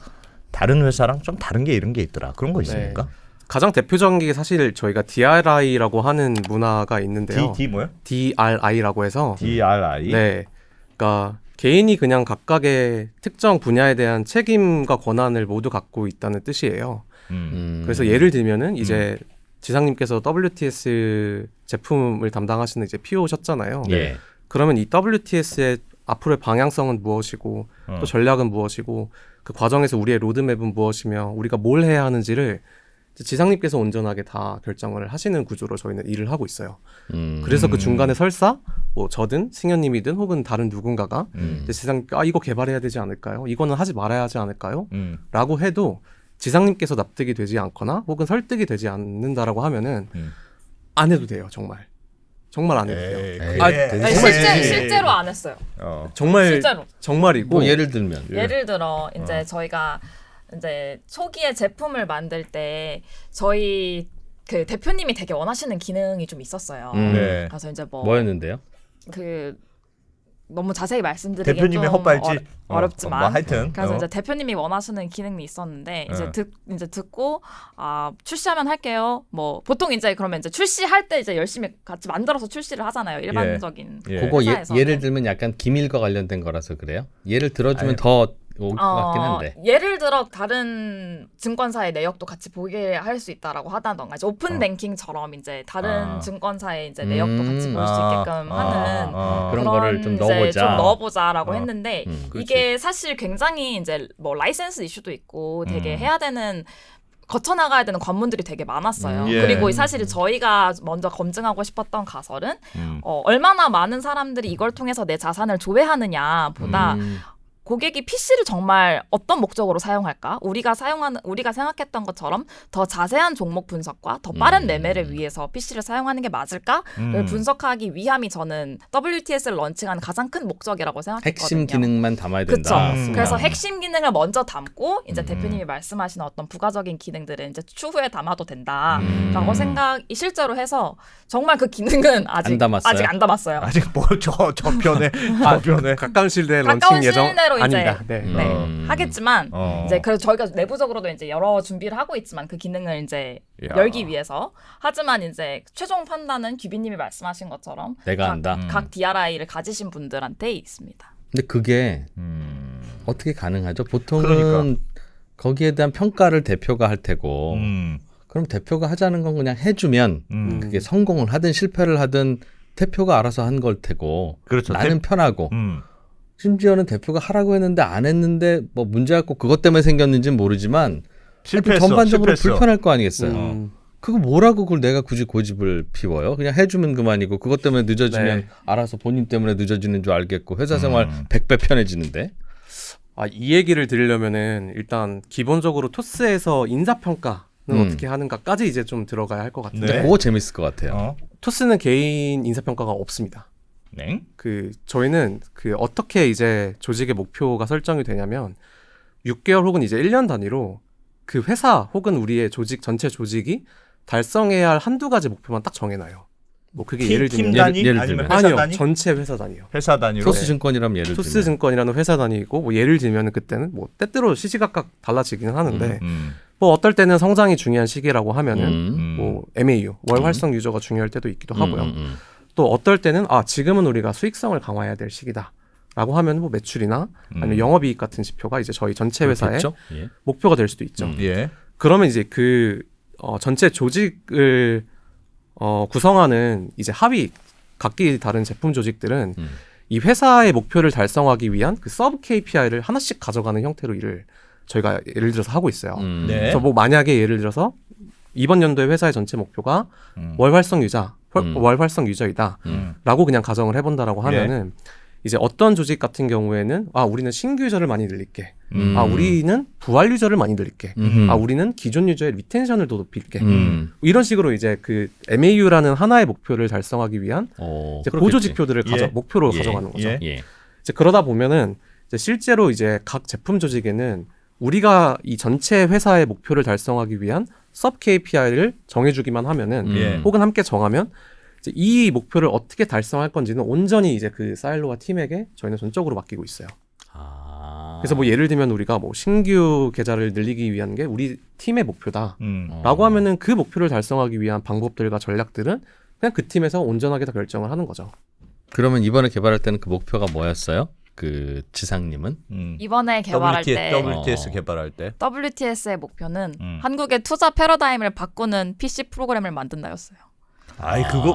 다른 회사랑 좀 다른 게 이런 게 있더라. 그런 거 있습니까? 가장 대표적인 게 사실 저희가 DRI라고 하는 문화가 있는데요. D 뭐요? DRI라고 해서 DRI. 네. 그러니까 개인이 그냥 각각의 특정 분야에 대한 책임과 권한을 모두 갖고 있다는 뜻이에요. 그래서 예를 들면은 이제 지상님께서 WTS 제품을 담당하시는 이제 PO셨잖아요. 예. 그러면 이 WTS의 앞으로의 방향성은 무엇이고 또 전략은 무엇이고 그 과정에서 우리의 로드맵은 무엇이며 우리가 뭘 해야 하는지를 지상님께서 온전하게 다 결정을 하시는 구조로 저희는 일을 하고 있어요. 그래서 그 중간에 설사 뭐 저든 승현님이든 혹은 다른 누군가가 이제 지상님께 이거 개발해야 되지 않을까요? 이거는 하지 말아야 하지 않을까요? 라고 해도 지상님께서 납득이 되지 않거나 혹은 설득이 되지 않는다라고 하면은 안 해도 돼요. 정말 안 해도 돼요. 아니, 실제로 안 했어요. 정말 실제로. 정말이고 뭐 예를 들면 예를 들어 이제 저희가 이제 초기에 제품을 만들 때 저희 그 대표님이 되게 원하시는 기능이 좀 있었어요. 네. 그래서 이제 뭐였는데요? 그 너무 자세히 말씀드리기 대표님의 좀 헛발질 어렵지만 뭐 하여튼 그래서 이제 대표님이 원하시는 기능이 있었는데 이제 듣고 출시하면 할게요. 뭐 보통 이제 그러면 이제 출시할 때 이제 열심히 같이 만들어서 출시를 하잖아요. 일반적인 그거 회사에서는. 예를 들면 약간 기밀과 관련된 거라서 그래요? 예를 들어주면 더 올 것 같긴 한데. 예를 들어 다른 증권사의 내역도 같이 보게 할 수 있다라고 하다던가 이제 오픈 뱅킹처럼 이제 다른 증권사의 이제 내역도 같이 볼 수 있게끔 하는 그런 거를 좀 이제 넣어보자. 좀 넣어보자라고 했는데 그렇지. 이게 사실 굉장히 이제 뭐 라이센스 이슈도 있고 되게 해야 되는 거쳐나가야 되는 관문들이 되게 많았어요. 예. 그리고 사실 저희가 먼저 검증하고 싶었던 가설은 얼마나 많은 사람들이 이걸 통해서 내 자산을 조회하느냐 보다 고객이 PC를 정말 어떤 목적으로 사용할까? 우리가 생각했던 것처럼 더 자세한 종목 분석과 더 빠른 매매를 위해서 PC를 사용하는 게 맞을까?를 분석하기 위함이 저는 WTS를 런칭한 가장 큰 목적이라고 생각했거든요. 핵심 기능만 담아야 그렇죠. 된다. 그래서 핵심 기능을 먼저 담고 이제 대표님이 말씀하시는 어떤 부가적인 기능들은 이제 추후에 담아도 된다라고 생각이 실제로 해서 정말 그 기능은 아직 안 담았어요. 아직 저 편에 가까운 시일 내에 런칭 가까운 예정 시일 내로 이제 아닙니다. 네. 하겠지만 이제 그래서 저희가 내부적으로도 이제 여러 준비를 하고 있지만 그 기능을 이제 열기 위해서 하지만 이제 최종 판단은 규비님이 말씀하신 것처럼 내가 한다. 각 DRI를 가지신 분들한테 있습니다. 근데 그게 어떻게 가능하죠? 보통은 그러니까. 거기에 대한 평가를 대표가 할 테고 그럼 대표가 하자는 건 그냥 해주면 그게 성공을 하든 실패를 하든 대표가 알아서 한 걸 테고 그렇죠. 나는 편하고 심지어는 대표가 하라고 했는데 안 했는데 뭐 문제가 꼭 그것 때문에 생겼는지는 모르지만 전반적으로 불편할 거 아니겠어요. 그거 뭐라고 그걸 내가 굳이 고집을 피워요? 그냥 해주면 그만이고 그것 때문에 늦어지면 알아서 본인 때문에 늦어지는 줄 알겠고 회사 생활 100배 편해지는데. 이 얘기를 드리려면은 일단 기본적으로 토스에서 인사평가는 어떻게 하는가까지 이제 좀 들어가야 할 것 같은데 그거 재밌을 것 같아요. 토스는 개인 인사평가가 없습니다. 네? 저희는 어떻게 이제 조직의 목표가 설정이 되냐면 6개월 혹은 이제 1년 단위로 그 회사 혹은 우리의 조직 전체 조직이 달성해야 할 한두 가지 목표만 딱 정해놔요. 뭐 그게 예를 들면 팀 단위 예를 아니면 들면. 회사 아니요, 단위? 전체 회사 단위요. 회사 단위로. 토스증권이라면 예를 들면. 토스증권이라는 회사 단위이고 뭐 예를 들면 그때는 뭐 때때로 시시각각 달라지기는 하는데 뭐 어떨 때는 성장이 중요한 시기라고 하면은 뭐 MAU 월 활성 유저가 중요할 때도 있기도 하고요. 또 어떨 때는 지금은 우리가 수익성을 강화해야 될 시기다라고 하면 뭐 매출이나 아니면 영업이익 같은 지표가 이제 저희 전체 회사의 예. 목표가 될 수도 있죠. 예. 그러면 이제 전체 조직을 구성하는 이제 하위 각기 다른 제품 조직들은 이 회사의 목표를 달성하기 위한 그 서브 KPI를 하나씩 가져가는 형태로 일을 저희가 예를 들어서 하고 있어요. 네. 그래서 뭐 만약에 예를 들어서 이번 연도에 회사의 전체 목표가 월 활성 유저이다라고 그냥 가정을 해본다라고 하면은 이제 어떤 조직 같은 경우에는 우리는 신규 유저를 많이 늘릴게. 우리는 부활 유저를 많이 늘릴게. 우리는 기존 유저의 리텐션을 더 높일게. 이런 식으로 이제 그 MAU라는 하나의 목표를 달성하기 위한 이제 보조 지표들을 목표로 가져가는 거죠. 이제 그러다 보면은 이제 실제로 이제 각 제품 조직에는 우리가 이 전체 회사의 목표를 달성하기 위한 서브 KPI를 정해주기만 하면은 혹은 함께 정하면 이제 이 목표를 어떻게 달성할 건지는 온전히 이제 그 사일로와 팀에게 저희는 전적으로 맡기고 있어요. 그래서 뭐 예를 들면 우리가 뭐 신규 계좌를 늘리기 위한 게 우리 팀의 목표다라고 하면은 그 목표를 달성하기 위한 방법들과 전략들은 그냥 그 팀에서 온전하게 다 결정을 하는 거죠. 그러면 이번에 개발할 때는 그 목표가 뭐였어요? 그 지상님은? 이번에 개발할 때 WTS 개발할 때 WTS의 목표는 한국의 투자 패러다임을 바꾸는 PC 프로그램을 만든다였어요.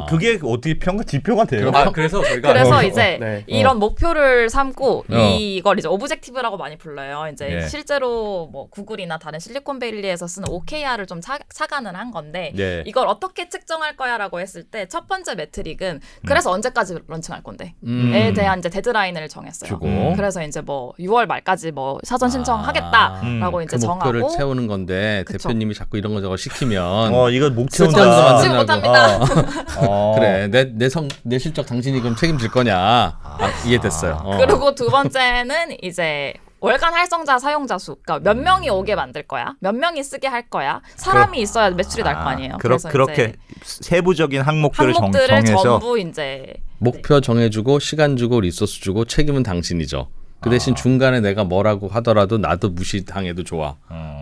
그게 어떻게 지표가 돼요? 그래서 저희가 그래서 이제 네. 이런 목표를 삼고 이걸 이제 오브젝티브라고 많이 불러요. 이제 실제로 뭐 구글이나 다른 실리콘밸리에서 쓰는 OKR을 좀 착안을 한 건데 이걸 어떻게 측정할 거야라고 했을 때 첫 번째 매트릭은 그래서 언제까지 런칭할 건데에 대한 이제 데드라인을 정했어요. 그래서 이제 뭐 6월 말까지 뭐 사전 신청하겠다라고 이제 그 목표를 정하고 채우는 건데 그쵸. 대표님이 자꾸 이런 거 저거 시키면 이거 목 쓸데없는 채운다. 거 지금 못합니다. 그래 내 실적 당신이 그럼 책임질 거냐? 이해됐어요. 그리고 두 번째는 이제 월간 활성자 사용자 수, 그러니까 몇 명이 오게 만들 거야, 몇 명이 쓰게 할 거야, 사람이 있어야 매출이 날 거 아니에요. 그래서 그렇게 세부적인 항목들을 항목들을 정해서 전부 이제 목표 정해주고 시간 주고 리소스 주고 책임은 당신이죠. 그 대신 중간에 내가 뭐라고 하더라도 나도 무시당해도 좋아.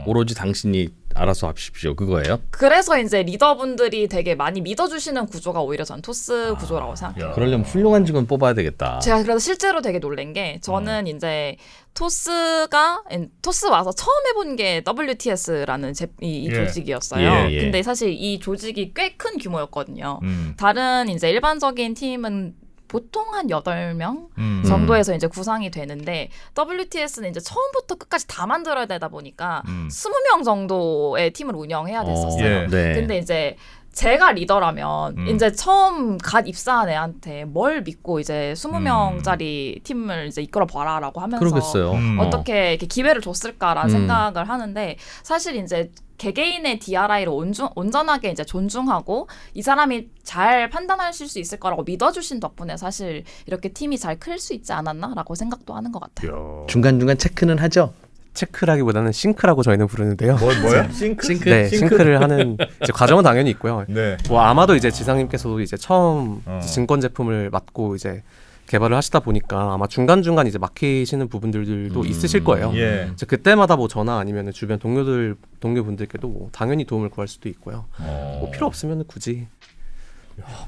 오로지 당신이 알아서 하십시오. 그거예요? 그래서 이제 리더분들이 되게 많이 믿어주시는 구조가 오히려 전 토스 구조라고 생각해요. 그러려면 훌륭한 직원 뽑아야 되겠다. 제가 그래서 실제로 되게 놀란 게 저는 이제 토스 와서 처음 해본 게 WTS라는 이 조직이었어요. 근데 사실 이 조직이 꽤 큰 규모였거든요. 다른 이제 일반적인 팀은 보통 한 8명 정도에서 이제 구성이 되는데 WTS는 이제 처음부터 끝까지 다 만들어야 되다 보니까 20명 정도의 팀을 운영해야 됐었어요. 근데 이제 제가 리더라면 이제 처음 갓 입사한 애한테 뭘 믿고 이제 20명짜리 팀을 이제 이끌어 봐라라고 하면서 그러겠어요. 어떻게 이렇게 기회를 줬을까라는 생각을 하는데 사실 이제 개개인의 DRI를 온전하게 이제 존중하고 이 사람이 잘 판단하실 수 있을 거라고 믿어주신 덕분에 사실 이렇게 팀이 잘 클 수 있지 않았나라고 생각도 하는 것 같아요. 중간중간 체크는 하죠? 체크라기보다는 싱크라고 저희는 부르는데요. 뭐야? 싱크? 네, 싱크를 하는 이제 과정은 당연히 있고요. 네. 뭐 아마도 이제 지상님께서도 이제 처음 증권 제품을 맡고 이제 개발을 하시다 보니까 아마 중간중간 이제 막히시는 부분들도 있으실 거예요. 이제 그때마다 뭐 저나 아니면 주변 동료분들께도 뭐 당연히 도움을 구할 수도 있고요. 뭐 필요 없으면 굳이.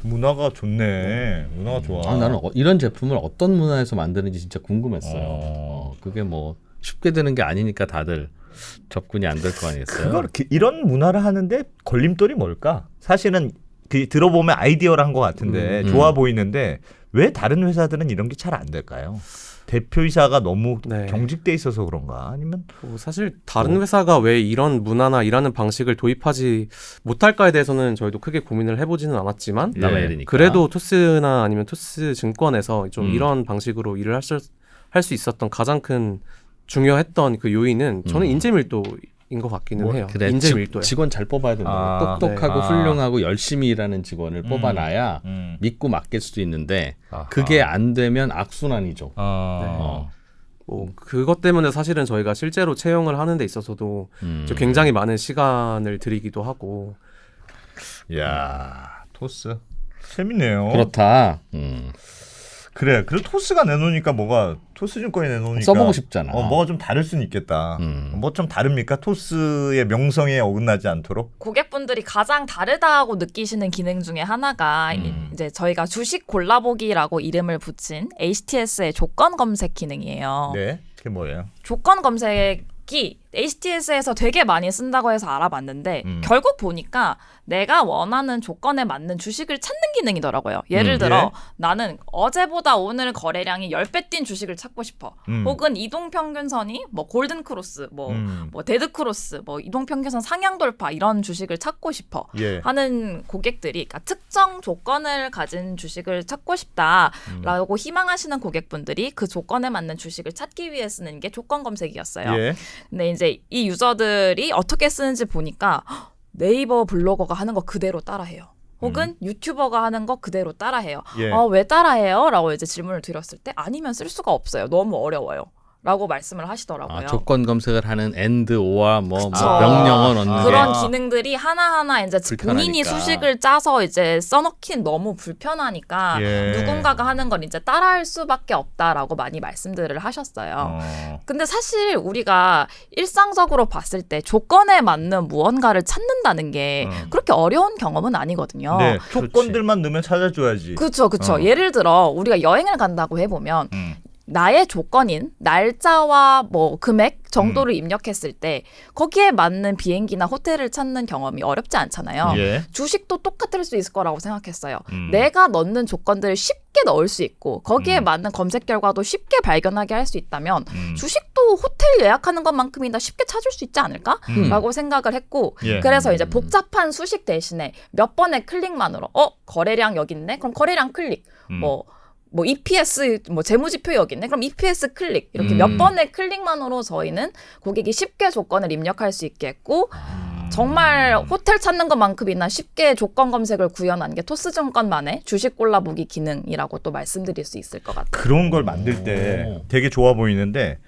문화가 좋네. 문화가 좋아. 나는 이런 제품을 어떤 문화에서 만드는지 진짜 궁금했어요. 그게 뭐 쉽게 되는 게 아니니까 다들 접근이 안 될 거 아니겠어요? 이런 문화를 하는데 걸림돌이 뭘까? 사실은 들어보면 아이디어를 한 것 같은데 좋아 보이는데 왜 다른 회사들은 이런 게 잘 안 될까요? 대표이사가 너무 경직돼 있어서 그런가? 아니면 사실 다른 회사가 왜 이런 문화나 일하는 방식을 도입하지 못할까에 대해서는 저희도 크게 고민을 해보지는 않았지만 그래도 토스나 아니면 토스 증권에서 좀 이런 방식으로 일을 할 수 있었던 가장 큰 중요했던 그 요인은 저는 인재 밀도인 것 같기는 해요. 그래, 인재 밀도요. 직원 잘 뽑아야 된다. 똑똑하고 훌륭하고 열심히 일하는 직원을 뽑아놔야 믿고 맡길 수도 있는데 그게 안 되면 악순환이죠. 뭐 그것 때문에 사실은 저희가 실제로 채용을 하는 데 있어서도 굉장히 많은 시간을 들이기도 하고. 야, 토스 재밌네요. 그렇다. 그래. 그래도 토스가 내놓으니까 토스증권이 내놓으니까 써보고 싶잖아. 뭐가 좀 다를 수는 있겠다. 뭐 좀 다릅니까? 토스의 명성에 어긋나지 않도록? 고객분들이 가장 다르다고 느끼시는 기능 중에 하나가 이제 저희가 주식 골라보기라고 이름을 붙인 HTS의 조건 검색 기능이에요. 네. 그게 뭐예요? 조건 검색 조건받기 HTS에서 되게 많이 쓴다고 해서 알아봤는데 결국 보니까 내가 원하는 조건에 맞는 주식을 찾는 기능이더라고요. 예를 들어 나는 어제보다 오늘 거래량이 10배 뛴 주식을 찾고 싶어. 혹은 이동평균선이 뭐 골든크로스, 뭐 데드크로스, 뭐 이동평균선 상향 돌파 이런 주식을 찾고 싶어 하는 고객들이, 그러니까 특정 조건을 가진 주식을 찾고 싶다라고 희망하시는 고객분들이 그 조건에 맞는 주식을 찾기 위해 쓰는 게 조건 검색이었어요. 근데 이제 이 유저들이 어떻게 쓰는지 보니까 네이버 블로거가 하는 거 그대로 따라해요. 혹은 유튜버가 하는 거 그대로 따라해요. 왜 따라해요? 라고 이제 질문을 드렸을 때 아니면 쓸 수가 없어요. 너무 어려워요. 라고 말씀을 하시더라고요. 조건 검색을 하는 and, or 뭐 그쵸. 명령어 넣는 그런 게 기능들이 하나하나 이제 본인이 불편하니까. 수식을 짜서 이제 써넣긴 너무 불편하니까 누군가가 하는 건 이제 따라할 수밖에 없다라고 많이 말씀들을 하셨어요. 근데 사실 우리가 일상적으로 봤을 때 조건에 맞는 무언가를 찾는다는 게 그렇게 어려운 경험은 아니거든요. 네, 조건들만 넣으면 찾아줘야지. 그렇죠. 예를 들어 우리가 여행을 간다고 해보면 나의 조건인 날짜와 뭐 금액 정도를 입력했을 때 거기에 맞는 비행기나 호텔을 찾는 경험이 어렵지 않잖아요. 주식도 똑같을 수 있을 거라고 생각했어요. 내가 넣는 조건들을 쉽게 넣을 수 있고 거기에 맞는 검색 결과도 쉽게 발견하게 할 수 있다면 주식도 호텔 예약하는 것만큼이나 쉽게 찾을 수 있지 않을까? 라고 생각을 했고 그래서 이제 복잡한 수식 대신에 몇 번의 클릭만으로 거래량 여기 있네? 그럼 거래량 클릭. 뭐 EPS 뭐 재무지표 여기 있네. 그럼 EPS 클릭. 이렇게 몇 번의 클릭만으로 저희는 고객이 쉽게 조건을 입력할 수 있게 했고 정말 호텔 찾는 것만큼이나 쉽게 조건 검색을 구현한 게 토스증권만의 주식 골라보기 기능이라고 또 말씀드릴 수 있을 것 같아요. 그런 걸 만들 때 되게 좋아 보이는데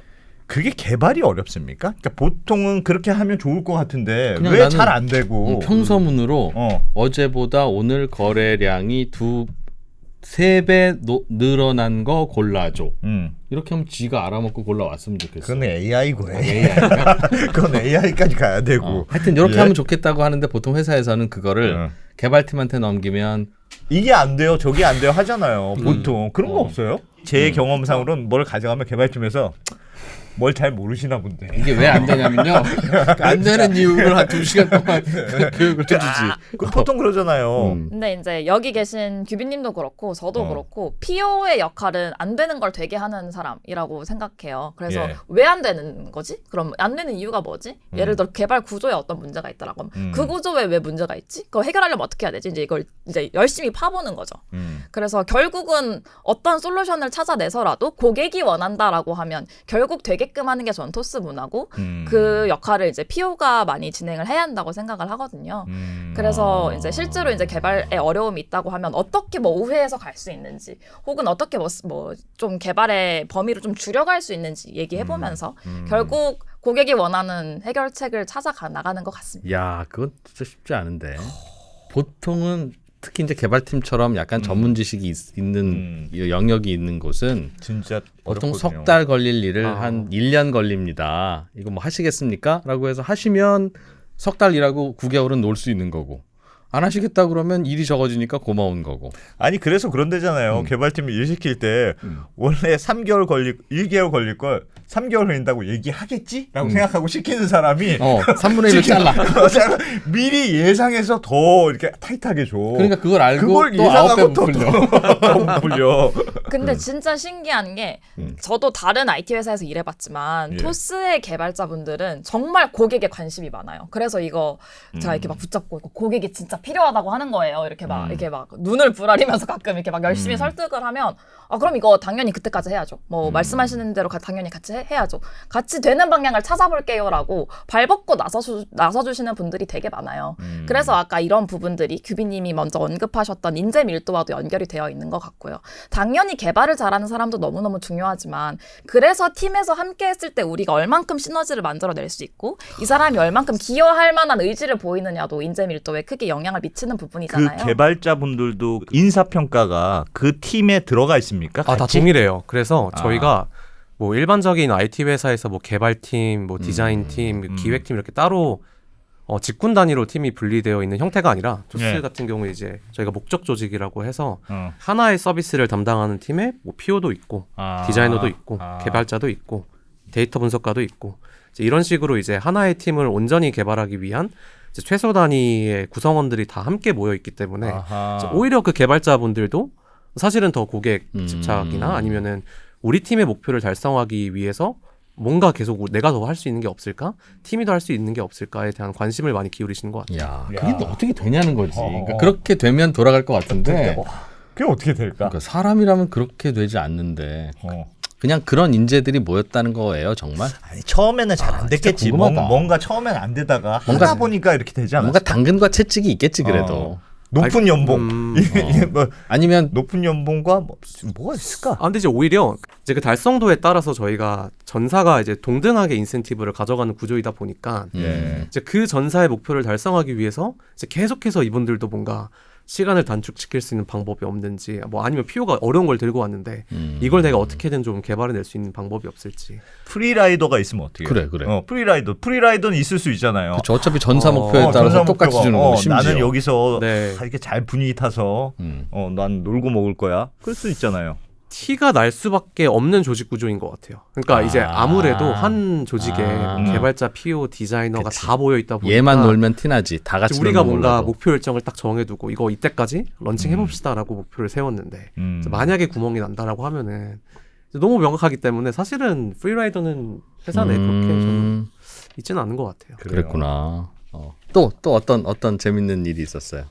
그게 개발이 어렵습니까? 그러니까 보통은 그렇게 하면 좋을 것 같은데 왜 잘 안 되고 평서문으로 어제보다 오늘 거래량이 3배 늘어난 거 골라줘. 이렇게 하면 지가 알아먹고 골라왔으면 좋겠어. 그건 AI고 그건 AI까지 가야 되고. 하여튼 이렇게 하면 좋겠다고 하는데 보통 회사에서는 그거를 개발팀한테 넘기면 이게 안 돼요, 저게 안 돼요 하잖아요. 보통 그런 거 없어요? 제 경험상으로는 뭘 가져가면 개발팀에서 뭘 잘 모르시나 본데. 이게 왜 안 되냐면요. 안 되는 이유를 한 2시간 동안 교육을 해주지. 보통 그러잖아요. 근데 이제 여기 계신 규빈님도 그렇고 저도 그렇고 PO의 역할은 안 되는 걸 되게 하는 사람이라고 생각해요. 그래서 왜 안 되는 거지? 그럼 안 되는 이유가 뭐지? 예를 들어 개발 구조에 어떤 문제가 있더라고. 그 구조에 왜 문제가 있지? 그거 해결하려면 어떻게 해야 되지? 이제 이걸 이제 열심히 파보는 거죠. 그래서 결국은 어떤 솔루션을 찾아내서라도 고객이 원한다라고 하면 결국 되게끔 하는 게 전 토스 문화고 그 역할을 이제 PO가 많이 진행을 해야 한다고 생각을 하거든요. 그래서 이제 실제로 이제 개발에 어려움이 있다고 하면 어떻게 뭐 우회해서 갈 수 있는지 혹은 어떻게 뭐 좀 개발의 범위를 좀 줄여갈 수 있는지 얘기해보면서 결국 고객이 원하는 해결책을 찾아가 나가는 것 같습니다. 야, 그건 진짜 쉽지 않은데. 보통은 특히 이제 개발팀처럼 약간 전문 지식이 있는 영역이 있는 곳은 진짜 보통 어렵거든요. 석 달 걸릴 일을 한 1년 걸립니다. 이거 뭐 하시겠습니까? 라고 해서 하시면 석 달 일하고 9개월은 놀 수 있는 거고 안 하시겠다 그러면 일이 적어지니까 고마운 거고. 아니 그래서 그런 데잖아요. 개발팀이 일 시킬 때 원래 1개월 걸릴 걸 3개월 걸린다고 얘기하겠지? 라고 생각하고 시키는 사람이 3분의 1을 잘라. 미리 예상해서 더 이렇게 타이트하게 줘. 그러니까 그걸 알고 그걸 또 예상하고 9배 풀려. 더 풀려. 근데 진짜 신기한 게 저도 다른 IT 회사에서 일해봤지만 토스의 개발자분들은 정말 고객에 관심이 많아요. 그래서 이거 제가 이렇게 막 붙잡고 고객이 진짜 필요하다고 하는 거예요. 이렇게 막 이렇게 막 눈을 부라리면서 가끔 이렇게 막 열심히 설득을 하면 그럼 이거 당연히 그때까지 해야죠. 뭐 말씀하시는 대로 당연히 같이 해야죠. 같이 되는 방향을 찾아볼게요라고 발벗고 나서주시는 분들이 되게 많아요. 그래서 아까 이런 부분들이 규빈님이 먼저 언급하셨던 인재 밀도와도 연결이 되어 있는 것 같고요. 당연히 개발을 잘하는 사람도 너무너무 중요하지만 그래서 팀에서 함께 했을 때 우리가 얼만큼 시너지를 만들어낼 수 있고 이 사람이 얼만큼 기여할 만한 의지를 보이느냐도 인재 밀도에 크게 영향을 미치는 부분이잖아요. 그 개발자분들도 인사평가가 그 팀에 들어가 있습니까? 다 같이? 동일해요. 그래서 저희가 뭐 일반적인 IT 회사에서 뭐 개발팀, 뭐 디자인팀, 기획팀 이렇게 따로 직군 단위로 팀이 분리되어 있는 형태가 아니라 토스 같은 경우에 이제 저희가 목적 조직이라고 해서 하나의 서비스를 담당하는 팀에 뭐 PO도 있고 디자이너도 있고 개발자도 있고 데이터 분석가도 있고 이제 이런 식으로 이제 하나의 팀을 온전히 개발하기 위한 이제 최소 단위의 구성원들이 다 함께 모여 있기 때문에 이제 오히려 그 개발자분들도 사실은 더 고객 집착이나 아니면은 우리 팀의 목표를 달성하기 위해서 뭔가 계속 내가 더 할 수 있는 게 없을까? 팀이 더 할 수 있는 게 없을까에 대한 관심을 많이 기울이시는 것 같아요. 야, 그게 또 어떻게 되냐는 거지. 그러니까 그렇게 되면 돌아갈 것 같은데. 그게 어떻게 될까? 그러니까 사람이라면 그렇게 되지 않는데 어. 그냥 그런 인재들이 모였다는 거예요, 정말. 아니 처음에는 잘 안 됐겠지. 진짜 궁금하다. 뭔가 처음엔 안 되다가 뭔가- 하다 보니까 이렇게 되지 않았어? 뭔가 당근과 채찍이 있겠지 그래도. 높은 연봉. 이게 뭐 아니면 높은 연봉과 뭐가 있을까? 아, 근데 이제 오히려 이제 그 달성도에 따라서 저희가 전사가 이제 동등하게 인센티브를 가져가는 구조이다 보니까 예. 이제 그 전사의 목표를 달성하기 위해서 이제 계속해서 이분들도 뭔가 시간을 단축시킬 수 있는 방법이 없는지 뭐 아니면 PO가 어려운 걸 들고 왔는데 이걸 내가 어떻게든 좀 개발해낼 수 있는 방법이 없을지. 프리라이더가 있으면 어떻게? 그래. 프리라이더는 있을 수 있잖아요. 그쵸, 어차피 전사 목표에 따라서 전사 똑같이 목표가, 주는 거고 심지어. 나는 여기서 네. 이렇게 잘 분위기 타서 난 놀고 먹을 거야. 그럴 수 있잖아요. 티가 날 수밖에 없는 조직 구조인 것 같아요. 그러니까 이제 아무래도 한 조직에 뭐 개발자, PO, 디자이너가 그치. 다 모여 있다 보니까 얘만 놀면 티나지. 다 같이 우리가 놀면 뭔가 몰라도. 목표 일정을 딱 정해두고 이거 이때까지 런칭해봅시다라고 목표를 세웠는데 이제 만약에 구멍이 난다라고 하면은 이제 너무 명확하기 때문에 사실은 프리라이더는 회사 내에 그렇게 저는 있지는 않은 것 같아요. 그랬구나. 또 어떤 재밌는 일이 있었어요.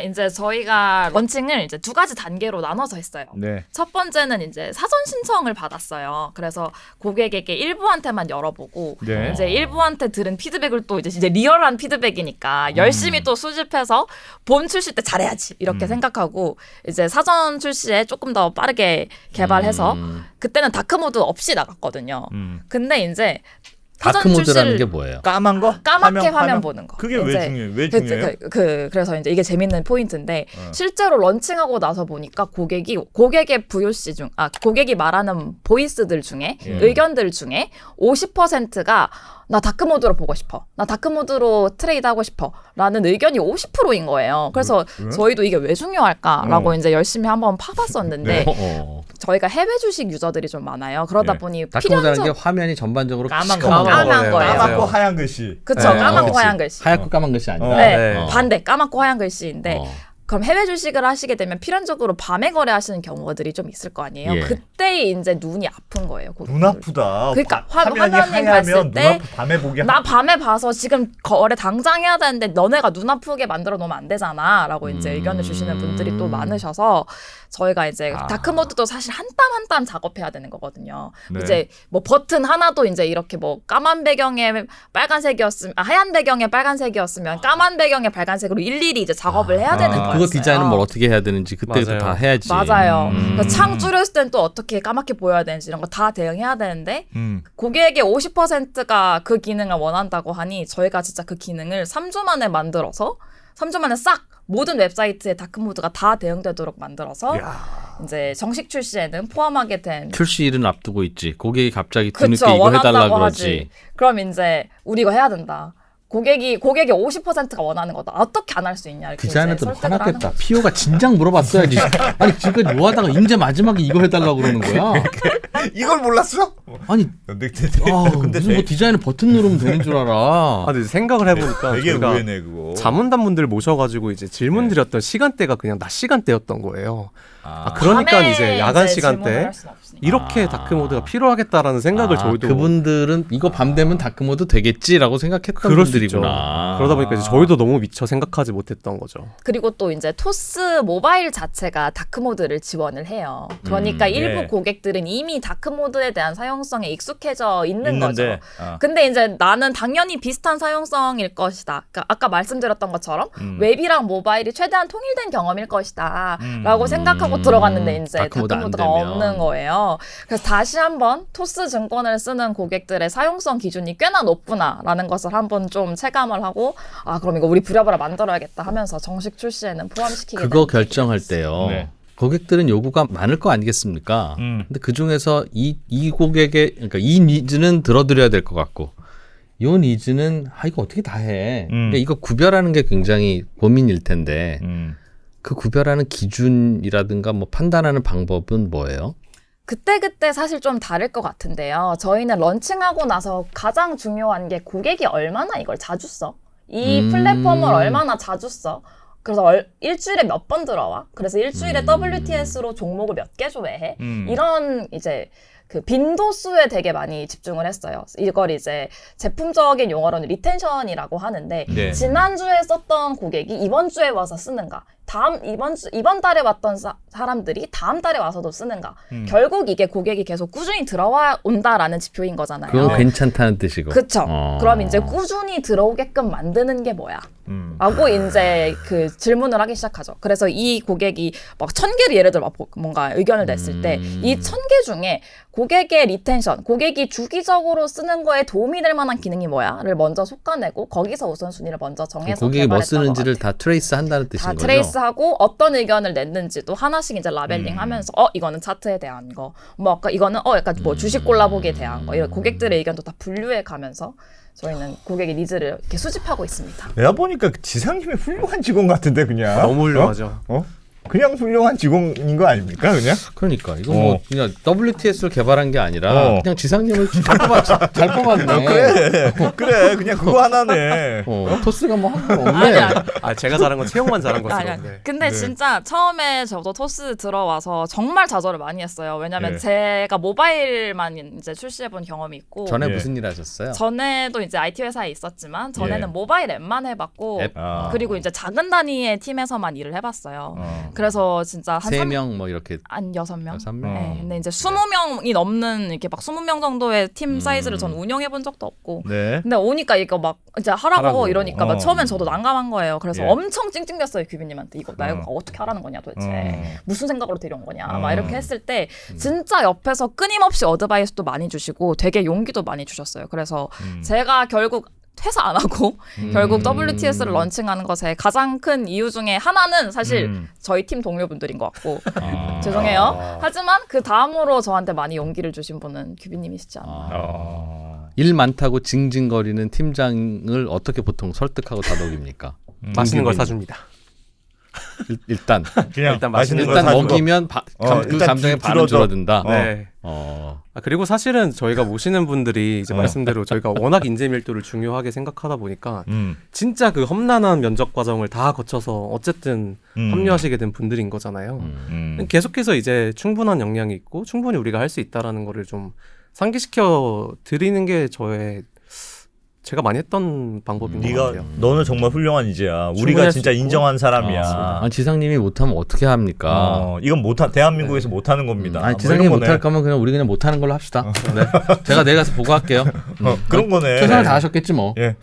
이제 저희가 런칭을 이제 두 가지 단계로 나눠서 했어요. 네. 첫 번째는 이제 사전 신청을 받았어요. 그래서 고객에게 일부한테만 열어보고 네. 이제 일부한테 들은 피드백을 또 이제 리얼한 피드백이니까 열심히 또 수집해서 본 출시 때 잘해야지 이렇게 생각하고 이제 사전 출시에 조금 더 빠르게 개발해서 그때는 다크 모드 없이 나갔거든요. 근데 이제 다크 모드라는 게 뭐예요? 까만 거? 까맣게 화면 보는 거. 그게 왜 이제 중요해요? 왜 중요해요? 그래서 이제 이게 재밌는 포인트인데 실제로 런칭하고 나서 보니까 고객의 VOC 고객이 말하는 보이스들 중에 의견들 중에 50%가 나 다크 모드로 보고 싶어. 나 다크 모드로 트레이드 하고 싶어. 라는 의견이 50%인 거예요. 그래서 저희도 이게 왜 중요할까라고 이제 열심히 한번 파봤었는데 저희가 해외 주식 유저들이 좀 많아요. 그러다 네. 보니 다크 모드라는 게 화면이 전반적으로 까만 거. 까만 거예요. 까맣고 하얀 글씨. 그쵸. 네, 까맣고 그치. 하얀 글씨. 하얗고 까만 것이 아니라. 네, 반대 까맣고 하얀 글씨인데 어. 그럼 해외 주식을 하시게 되면 필연적으로 밤에 거래하시는 경우들이 좀 있을 거 아니에요. 예. 그때 이제 눈이 아픈 거예요. 눈 아프다. 그러니까 화면이 화면이 봤을 하얘면 때 눈 아프 밤에 보기 나 밤에 봐서 지금 거래 당장 해야 되는데 너네가 눈 아프게 만들어 놓으면 안 되잖아 라고 이제 의견을 주시는 분들이 또 많으셔서 저희가 이제 다크 모드도 사실 한 땀 한 땀 작업해야 되는 거거든요. 네. 이제 뭐 버튼 하나도 이제 이렇게 뭐 까만 배경에 빨간색이었으면 하얀 배경에 빨간색이었으면 까만 배경에 빨간색으로 일일이 이제 작업을 해야 되는 거예요. 그거 디자인은 뭘 어떻게 해야 되는지 그때부터 맞아요. 다 해야지. 맞아요. 그러니까 창 줄였을 땐 또 어떻게 까맣게 보여야 되는지 이런 거 다 대응해야 되는데 고객의 50%가 그 기능을 원한다고 하니 저희가 진짜 그 기능을 3주 만에 만들어서 3주 만에 싹 모든 웹사이트에 다크모드가 다 대응되도록 만들어서 이제 정식 출시에는 포함하게 된 출시일은 앞두고 있지. 고객이 갑자기 뒤늦게 그쵸, 이거 해달라 원한다고 그러지. 하지. 그럼 이제 우리 이거 해야 된다. 고객의 50%가 원하는 거다. 어떻게 안 할 수 있냐 이렇게 디자이너들 이제 설득을 하는 화났겠다. 거죠. 피오가 진작 물어봤어야지. 아니 지금까지 뭐 하다가 이제 마지막에 이거 해달라고 그러는 거야. 이걸 몰랐어? 아니 근데 무슨 뭐 디자인은 버튼 누르면 되는 줄 알아. 근데 생각을 해보니까 되게 저희가 의외네 그거. 자문단분들 모셔가지고 이제 질문 드렸던 시간대가 그냥 낮 시간대였던 거예요. 그러니까 밤에 이제 야간 이제 질문을 시간대 할 수는 없으니까. 이렇게 다크 모드가 필요하겠다라는 생각을 저희도 그분들은 이거 밤 되면 다크 모드 되겠지라고 생각했던 그럴 수 있죠. 분들이구나. 그러다 보니까 이제 저희도 너무 미처 생각하지 못했던 거죠. 그리고 또 이제 토스 모바일 자체가 다크 모드를 지원을 해요. 그러니까 일부 예. 고객들은 이미 다크 모드에 대한 사용성에 익숙해져 있는 있는데, 거죠. 근데 이제 나는 당연히 비슷한 사용성일 것이다. 그러니까 아까 말씀드렸던 것처럼 웹이랑 모바일이 최대한 통일된 경험일 것이다. 라고 생각하고 들어갔는데 이제 다크 모드 안 다크모드가 되면. 없는 거예요. 그래서 다시 한번 토스 증권을 쓰는 고객들의 사용성 기준이 꽤나 높구나라는 것을 한번 좀 체감을 하고 그럼 이거 우리 부랴부랴 만들어야겠다 하면서 정식 출시에는 포함시키게 그거 된 결정할 때요. 네. 고객들은 요구가 많을 거 아니겠습니까? 근데 그 중에서 이 고객의 그러니까 이 니즈는 들어드려야 될 것 같고, 요 니즈는 이거 어떻게 다 해? 그러니까 이거 구별하는 게 굉장히 고민일 텐데 그 구별하는 기준이라든가 뭐 판단하는 방법은 뭐예요? 그때그때 사실 좀 다를 것 같은데요. 저희는 런칭하고 나서 가장 중요한 게 고객이 얼마나 이걸 자주 써. 이 플랫폼을 얼마나 자주 써. 그래서 일주일에 몇 번 들어와. 그래서 일주일에 WTS로 종목을 몇 개 조회해. 이런 이제 그 빈도수에 되게 많이 집중을 했어요. 이걸 이제 제품적인 용어로는 리텐션이라고 하는데 네. 지난주에 썼던 고객이 이번 주에 와서 쓰는가, 이번 달에 왔던 사람들이 다음 달에 와서도 쓰는가. 결국 이게 고객이 계속 꾸준히 들어와 온다라는 지표인 거잖아요. 그건 괜찮다는 뜻이고. 그쵸. 그럼 이제 꾸준히 들어오게끔 만드는 게 뭐야? 라고 이제 그 질문을 하기 시작하죠. 그래서 이 고객이 막 1000개를 예를 들어 뭔가 의견을 냈을 때 이 1000개 중에 고객의 리텐션, 고객이 주기적으로 쓰는 거에 도움이 될 만한 기능이 뭐야?를 먼저 솎아내고 거기서 우선순위를 먼저 정해서 고객이 뭐 개발했던 것 쓰는지를 같아요. 다 트레이스 한다는 뜻인 다 거죠. 트레이스하고 어떤 의견을 냈는지도 하나씩 이제 라벨링하면서 이거는 차트에 대한 거, 뭐 아까 이거는 약간 뭐 주식 골라보기에 대한 거, 이런 고객들의 의견도 다 분류해 가면서 저희는 고객의 니즈를 이렇게 수집하고 있습니다. 내가 보니까 지상님이 훌륭한 직원 같은데 그냥 너무 훌륭하죠. 그냥 훌륭한 직원인 거 아닙니까 그냥? 그러니까 이거 뭐 그냥 WTS를 개발한 게 아니라 그냥 지상님을 잘 뽑았네. 그래 그냥 그거 하나네. 토스가 뭐 한 거 없네. 아 제가 잘한 건 채용만 잘한 아니, 것으로. 네. 근데 진짜 처음에 저도 토스 들어와서 정말 좌절을 많이 했어요. 왜냐면 네. 제가 모바일만 이제 출시해본 경험이 있고 전에 예. 무슨 일 하셨어요? 전에도 이제 IT 회사에 있었지만 전에는 예. 모바일 앱만 해봤고 앱? 그리고 이제 작은 단위의 팀에서만 일을 해봤어요. 그래서 진짜 한 3명 뭐 이렇게 한 6명? 6명? 네, 근데 이제 20명이 넘는 이렇게 막 20명 정도의 팀 사이즈를 전 운영해 본 적도 없고. 네. 근데 오니까 이거 막 이제 하라고 이러니까 막 어. 처음엔 저도 난감한 거예요. 그래서 예. 엄청 찡찡댔어요, 규빈님한테. 이거 나 이거 어떻게 하라는 거냐 도대체. 무슨 생각으로 데려온 거냐. 막 이렇게 했을 때 진짜 옆에서 끊임없이 어드바이스도 많이 주시고 되게 용기도 많이 주셨어요. 그래서 제가 결국 회사 안 하고 결국 WTS를 런칭하는 것의 가장 큰 이유 중에 하나는 사실 저희 팀 동료분들인 것 같고 죄송해요. 하지만 그 다음으로 저한테 많이 용기를 주신 분은 규빈님이시지 않나. 일 많다고 징징거리는 팀장을 어떻게 보통 설득하고 다독입니까? 맛있는 걸 사줍니다. 일단 그냥 일단 맛있는 거 일단 사주고. 먹이면 그 일단 감정의 반은 줄어든다. 네. 그리고 사실은 저희가 모시는 분들이 이제 말씀대로 저희가 워낙 인재 밀도를 중요하게 생각하다 보니까 진짜 그 험난한 면접 과정을 다 거쳐서 어쨌든 합류하시게 된 분들인 거잖아요. 계속해서 이제 충분한 역량이 있고 충분히 우리가 할 수 있다라는 거를 좀 상기시켜 드리는 게 제가 많이 했던 방법인 것 같아요. 너는 정말 훌륭한 이제야. 우리가 충분할 진짜 수 있고. 인정한 사람이야. 지상님이 못하면 어떻게 합니까? 이건 대한민국에서 못하는 겁니다. 아니 뭐 지상님이 이런 못할 거네. 거면 그냥 우리 그냥 못하는 걸로 합시다. 네. 제가 내가서 보고할게요. 그런 거네. 최선을 다하셨겠지 뭐. 예.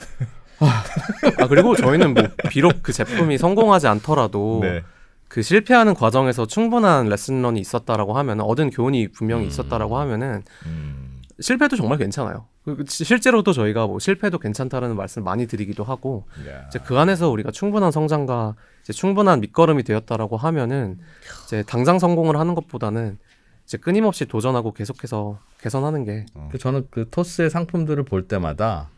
그리고 저희는 뭐 비록 그 제품이 성공하지 않더라도 네. 그 실패하는 과정에서 충분한 레슨런이 있었다라고 하면 얻은 교훈이 분명히 있었다라고 하면은 실패도 정말 괜찮아요. 실제로도 저희가 뭐 실패도 괜찮다라는 말씀을 많이 드리기도 하고 이제 그 안에서 우리가 충분한 성장과 이제 충분한 밑거름이 되었다라고 하면은 이제 당장 성공을 하는 것보다는 이제 끊임없이 도전하고 계속해서 개선하는 게 저는 그 토스의 상품들을 볼 때마다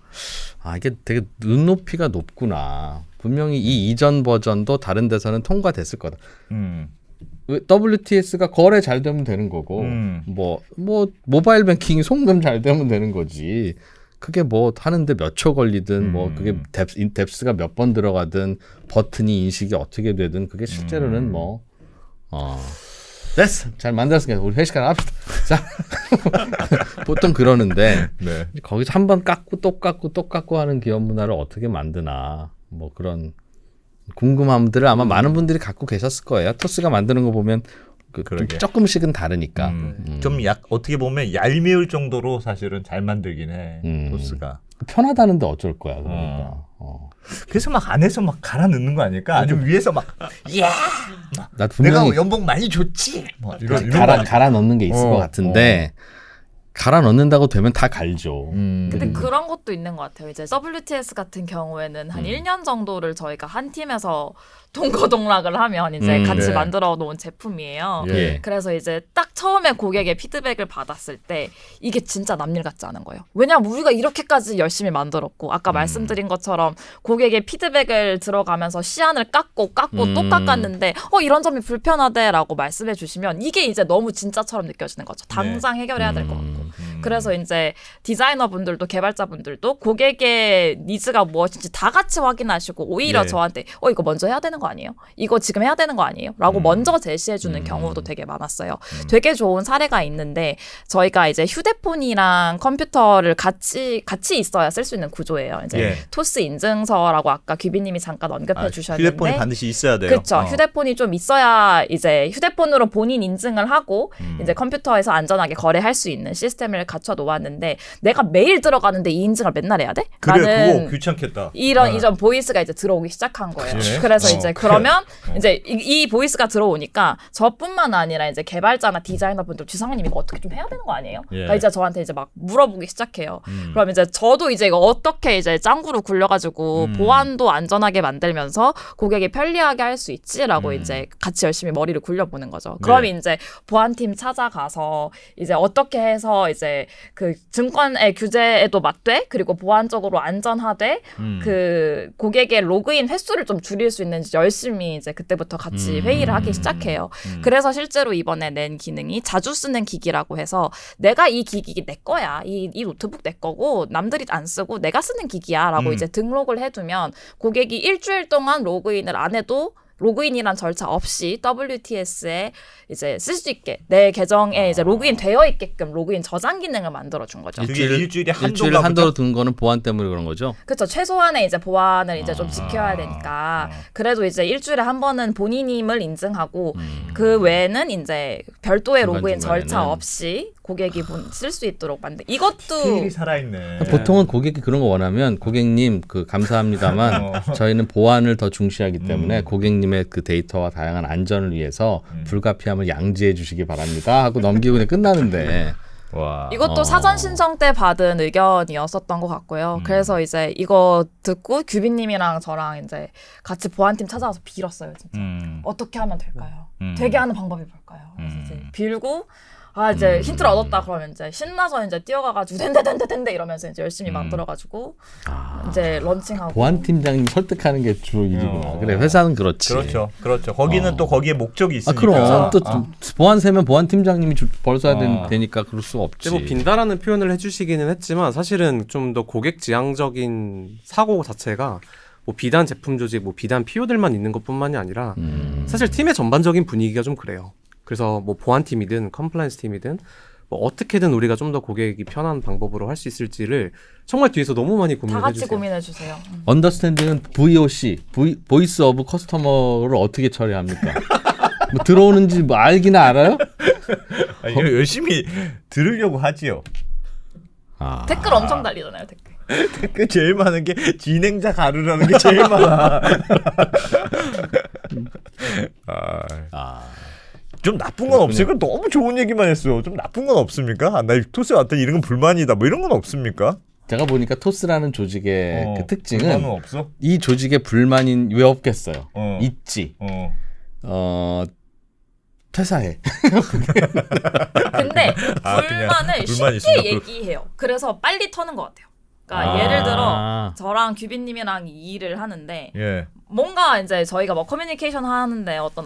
이게 되게 눈높이가 높구나. 분명히 이 이전 버전도 다른 데서는 통과됐을 거다. WTS가 거래 잘 되면 되는 거고 뭐 모바일 뱅킹이 송금 잘 되면 되는 거지. 그게 뭐 하는데 몇 초 걸리든 뭐 그게 뎁스가 몇 번 들어가든 버튼이 인식이 어떻게 되든 그게 실제로는 뭐 됐어 잘 만들었으니까 우리 회식 하나 합시다. 자 보통 그러는데 네. 거기서 한 번 깎고 또 깎고 또 깎고 하는 기업 문화를 어떻게 만드나 뭐 그런 궁금함들을 아마 많은 분들이 갖고 계셨을 거예요. 토스가 만드는 거 보면 좀 조금씩은 다르니까. 좀 어떻게 보면 얄미울 정도로 사실은 잘 만들긴 해. 토스가. 편하다는데 어쩔 거야. 그러니까. 그래서 막 안에서 막 갈아 넣는 거 아닐까? 아니면 위에서 막 야, 나 분명히 내가 연봉 많이 줬지. 뭐 이런 갈아 넣는 게 있을 것 같은데 갈아 넣는다고 되면 다 갈죠. 근데 그런 것도 있는 것 같아요. 이제 WTS 같은 경우에는 한 1년 정도를 저희가 한 팀에서 동거동락을 하면 이제 같이 네. 만들어 놓은 제품이에요. 예. 그래서 이제 딱 처음에 고객의 피드백을 받았을 때 이게 진짜 남일 같지 않은 거예요. 왜냐면 우리가 이렇게까지 열심히 만들었고 아까 말씀드린 것처럼 고객의 피드백을 들어가면서 시안을 깎고 또 깎았는데 이런 점이 불편하대라고 말씀해 주시면 이게 이제 너무 진짜처럼 느껴지는 거죠. 당장 해결해야 될 것 같고. 그래서 이제 디자이너분들도 개발자분들도 고객의 니즈가 무엇인지 다 같이 확인하시고 오히려 예. 저한테 이거 먼저 해야 되는 거 아니에요? 이거 지금 해야 되는 거 아니에요? 라고 먼저 제시해 주는 경우도 되게 많았어요. 되게 좋은 사례가 있는데 저희가 이제 휴대폰이랑 컴퓨터를 같이 있어야 쓸 수 있는 구조예요. 이제 예. 토스 인증서라고 아까 귀비님이 잠깐 언급해 주셨는데 휴대폰이 반드시 있어야 돼요. 그렇죠. 휴대폰이 좀 있어야 이제 휴대폰으로 본인 인증을 하고 이제 컴퓨터에서 안전하게 거래할 수 있는 시스템을 갖춰 놓았는데 내가 매일 들어가는데 이 인증을 맨날 해야 돼? 그래 라는 그거 귀찮겠다. 이전 보이스가 이제 들어오기 시작한 거예요. 그래? 그래서 이제 그러면 이제 이 보이스가 들어오니까 저뿐만 아니라 이제 개발자나 디자이너분들 지상님 이거 어떻게 좀 해야 되는 거 아니에요? 예. 그러니까 이제 저한테 이제 막 물어보기 시작해요. 그럼 이제 저도 이제 이거 어떻게 이제 짱구로 굴려가지고 보안도 안전하게 만들면서 고객이 편리하게 할 수 있지라고 이제 같이 열심히 머리를 굴려보는 거죠. 그럼 네. 이제 보안팀 찾아가서 이제 어떻게 해서 이제 그 증권의 규제에도 맞되 그리고 보안적으로 안전하되 그 고객의 로그인 횟수를 좀 줄일 수 있는지 열심히 이제 그때부터 같이 회의를 하기 시작해요. 그래서 실제로 이번에 낸 기능이 자주 쓰는 기기라고 해서 내가 이 기기 내 거야. 이 노트북 내 거고 남들이 안 쓰고 내가 쓰는 기기야라고 이제 등록을 해두면 고객이 일주일 동안 로그인을 안 해도 로그인이란 절차 없이 WTS에 이제 쓸 수 있게 내 계정에 이제 로그인 되어 있게끔 로그인 저장 기능을 만들어 준 거죠. 그게 일주일에 일주일에 한도로 둔 거는 보안 때문에 그런 거죠. 그렇죠. 최소한의 이제 보안을 이제 좀 지켜야 되니까 그래도 이제 일주일에 한 번은 본인임을 인증하고 그 외에는 이제 별도의 로그인 중간중간에는. 절차 없이 고객이 쓸 수 있도록 만든 이것도 스킬이 살아있네. 보통은 고객이 그런 거 원하면 고객님 감사합니다만 저희는 보안을 더 중시하기 때문에 고객님의 그 데이터와 다양한 안전을 위해서 불가피함을 양지해 주시기 바랍니다 하고 넘기고 그냥 끝나는데 와. 이것도 사전 신청 때 받은 의견이었었던 것 같고요. 그래서 이제 이거 듣고 규빈님이랑 저랑 이제 같이 보안팀 찾아가서 빌었어요. 진짜 어떻게 하면 될까요? 되게 하는 방법이 뭘까요? 그래서 이제 빌고 이제 힌트를 얻었다 그러면 이제 신나서 이제 뛰어가가지고 된대 이러면서 이제 열심히 만들어가지고 이제 런칭하고 보안 팀장님 설득하는 게 주로 일이구나. 그래 회사는 그렇지. 그렇죠. 거기는 또 거기에 목적이 있으니까. 그럼 또 보안 세면 보안 팀장님이 벌 써야 되니까 그럴 수 없지. 뭐 빈다라는 표현을 해주시기는 했지만 사실은 좀 더 고객 지향적인 사고 자체가 뭐 비단 제품 조직, 뭐 비단 PO들만 있는 것뿐만이 아니라 사실 팀의 전반적인 분위기가 좀 그래요. 그래서 뭐 보안팀이든 컴플라이언스 팀이든 뭐 어떻게든 우리가 좀 더 고객이 편한 방법으로 할 수 있을지를 정말 뒤에서 너무 많이 다 고민해 같이 주세요. 고민해 주세요. 언더스탠딩은 VOC, 보이스 오브 커스터머를 어떻게 처리합니까? 뭐 들어오는지 뭐 알기나 알아요? 아니, 열심히 들으려고 하지요. 댓글 엄청 달리잖아요. 댓글. 제일 많은 게 진행자 가르라는 게 제일 많아. 좀 나쁜 건 없으니까 너무 좋은 얘기만 했어. 좀 나쁜 건 없습니까? 나 토스 왔더니 이런 건 불만이다. 뭐 이런 건 없습니까? 제가 보니까 토스라는 조직의 그 특징은 불만은 없어? 이 조직의 불만인 왜 없겠어요? 있지. 퇴사해. 근데 그냥 불만을 불만이 쉽게 있으니까 얘기해요. 그래서 빨리 터는 것 같아요. 그러니까 예를 들어 저랑 규빈님이랑 이 일을 하는데 예. 뭔가 이제 저희가 뭐 커뮤니케이션 하는데 어떤